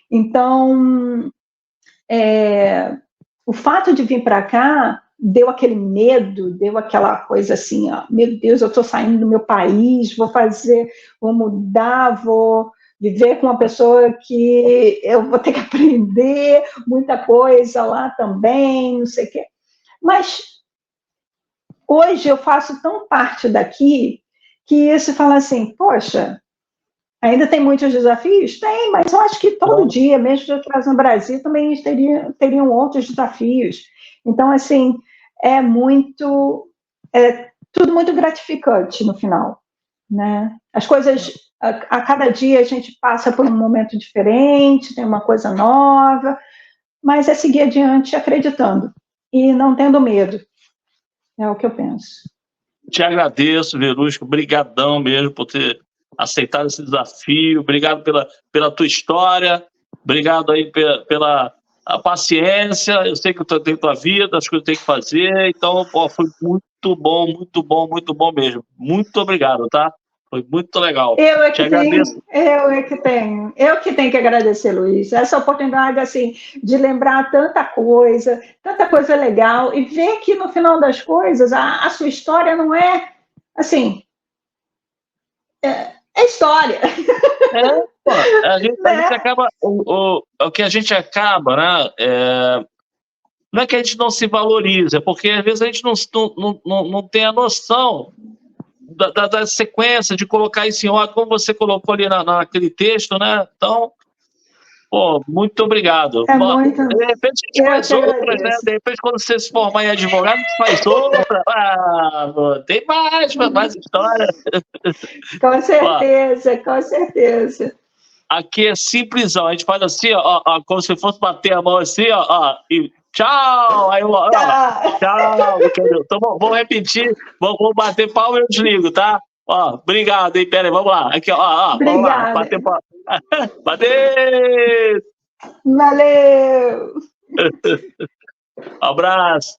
Então, o fato de vir para cá deu aquele medo, deu aquela coisa assim, ó, meu Deus, eu estou saindo do meu país, vou mudar, vou viver com uma pessoa que eu vou ter que aprender muita coisa lá também, não sei o quê. Mas hoje eu faço tão parte daqui que isso fala assim, poxa, ainda tem muitos desafios? Tem, mas eu acho que todo dia, mesmo que eu tivesse no Brasil, também teriam outros desafios. Então, assim, é tudo muito gratificante no final, né? As coisas, a cada dia a gente passa por um momento diferente, tem uma coisa nova, mas é seguir adiante acreditando e não tendo medo. É o que eu penso. Te agradeço, Verusca, brigadão mesmo por ter aceitado esse desafio, obrigado pela tua história, obrigado aí pela a paciência. Eu sei que tu tem tua vida, as coisas que tem que fazer. Então, pô, foi muito bom, muito bom, muito bom mesmo. Muito obrigado, tá? Foi muito legal. Eu é Te que agradeço. tenho, eu que tenho que agradecer, Luiz, essa oportunidade, assim, de lembrar tanta coisa legal, e ver que, no final das coisas, a sua história não é, assim, é história. É, pô, a gente Né? acaba, o que a gente acaba, né, não é que a gente não se valoriza, é porque às vezes a gente não tem a noção da sequência, de colocar isso em ordem, como você colocou ali naquele texto, né? Então, pô, muito obrigado. É muito. De repente a gente Eu faz te outras, né? agradeço. De repente, quando você se formar em advogado, a gente faz outra. Ah, pô, tem mais história. Com Ó, certeza, com certeza. aqui é simplesão. A gente faz assim, ó, como se fosse bater a mão assim, ó, e tchau. Aí, ó, Tá. tchau. Então, vamos repetir, vamos bater palma e eu desligo, tá? Ó, obrigado, hein? Pera aí, vamos lá. Aqui, vamos lá. Obrigada. Bater palma. Bater! Valeu! Abraço.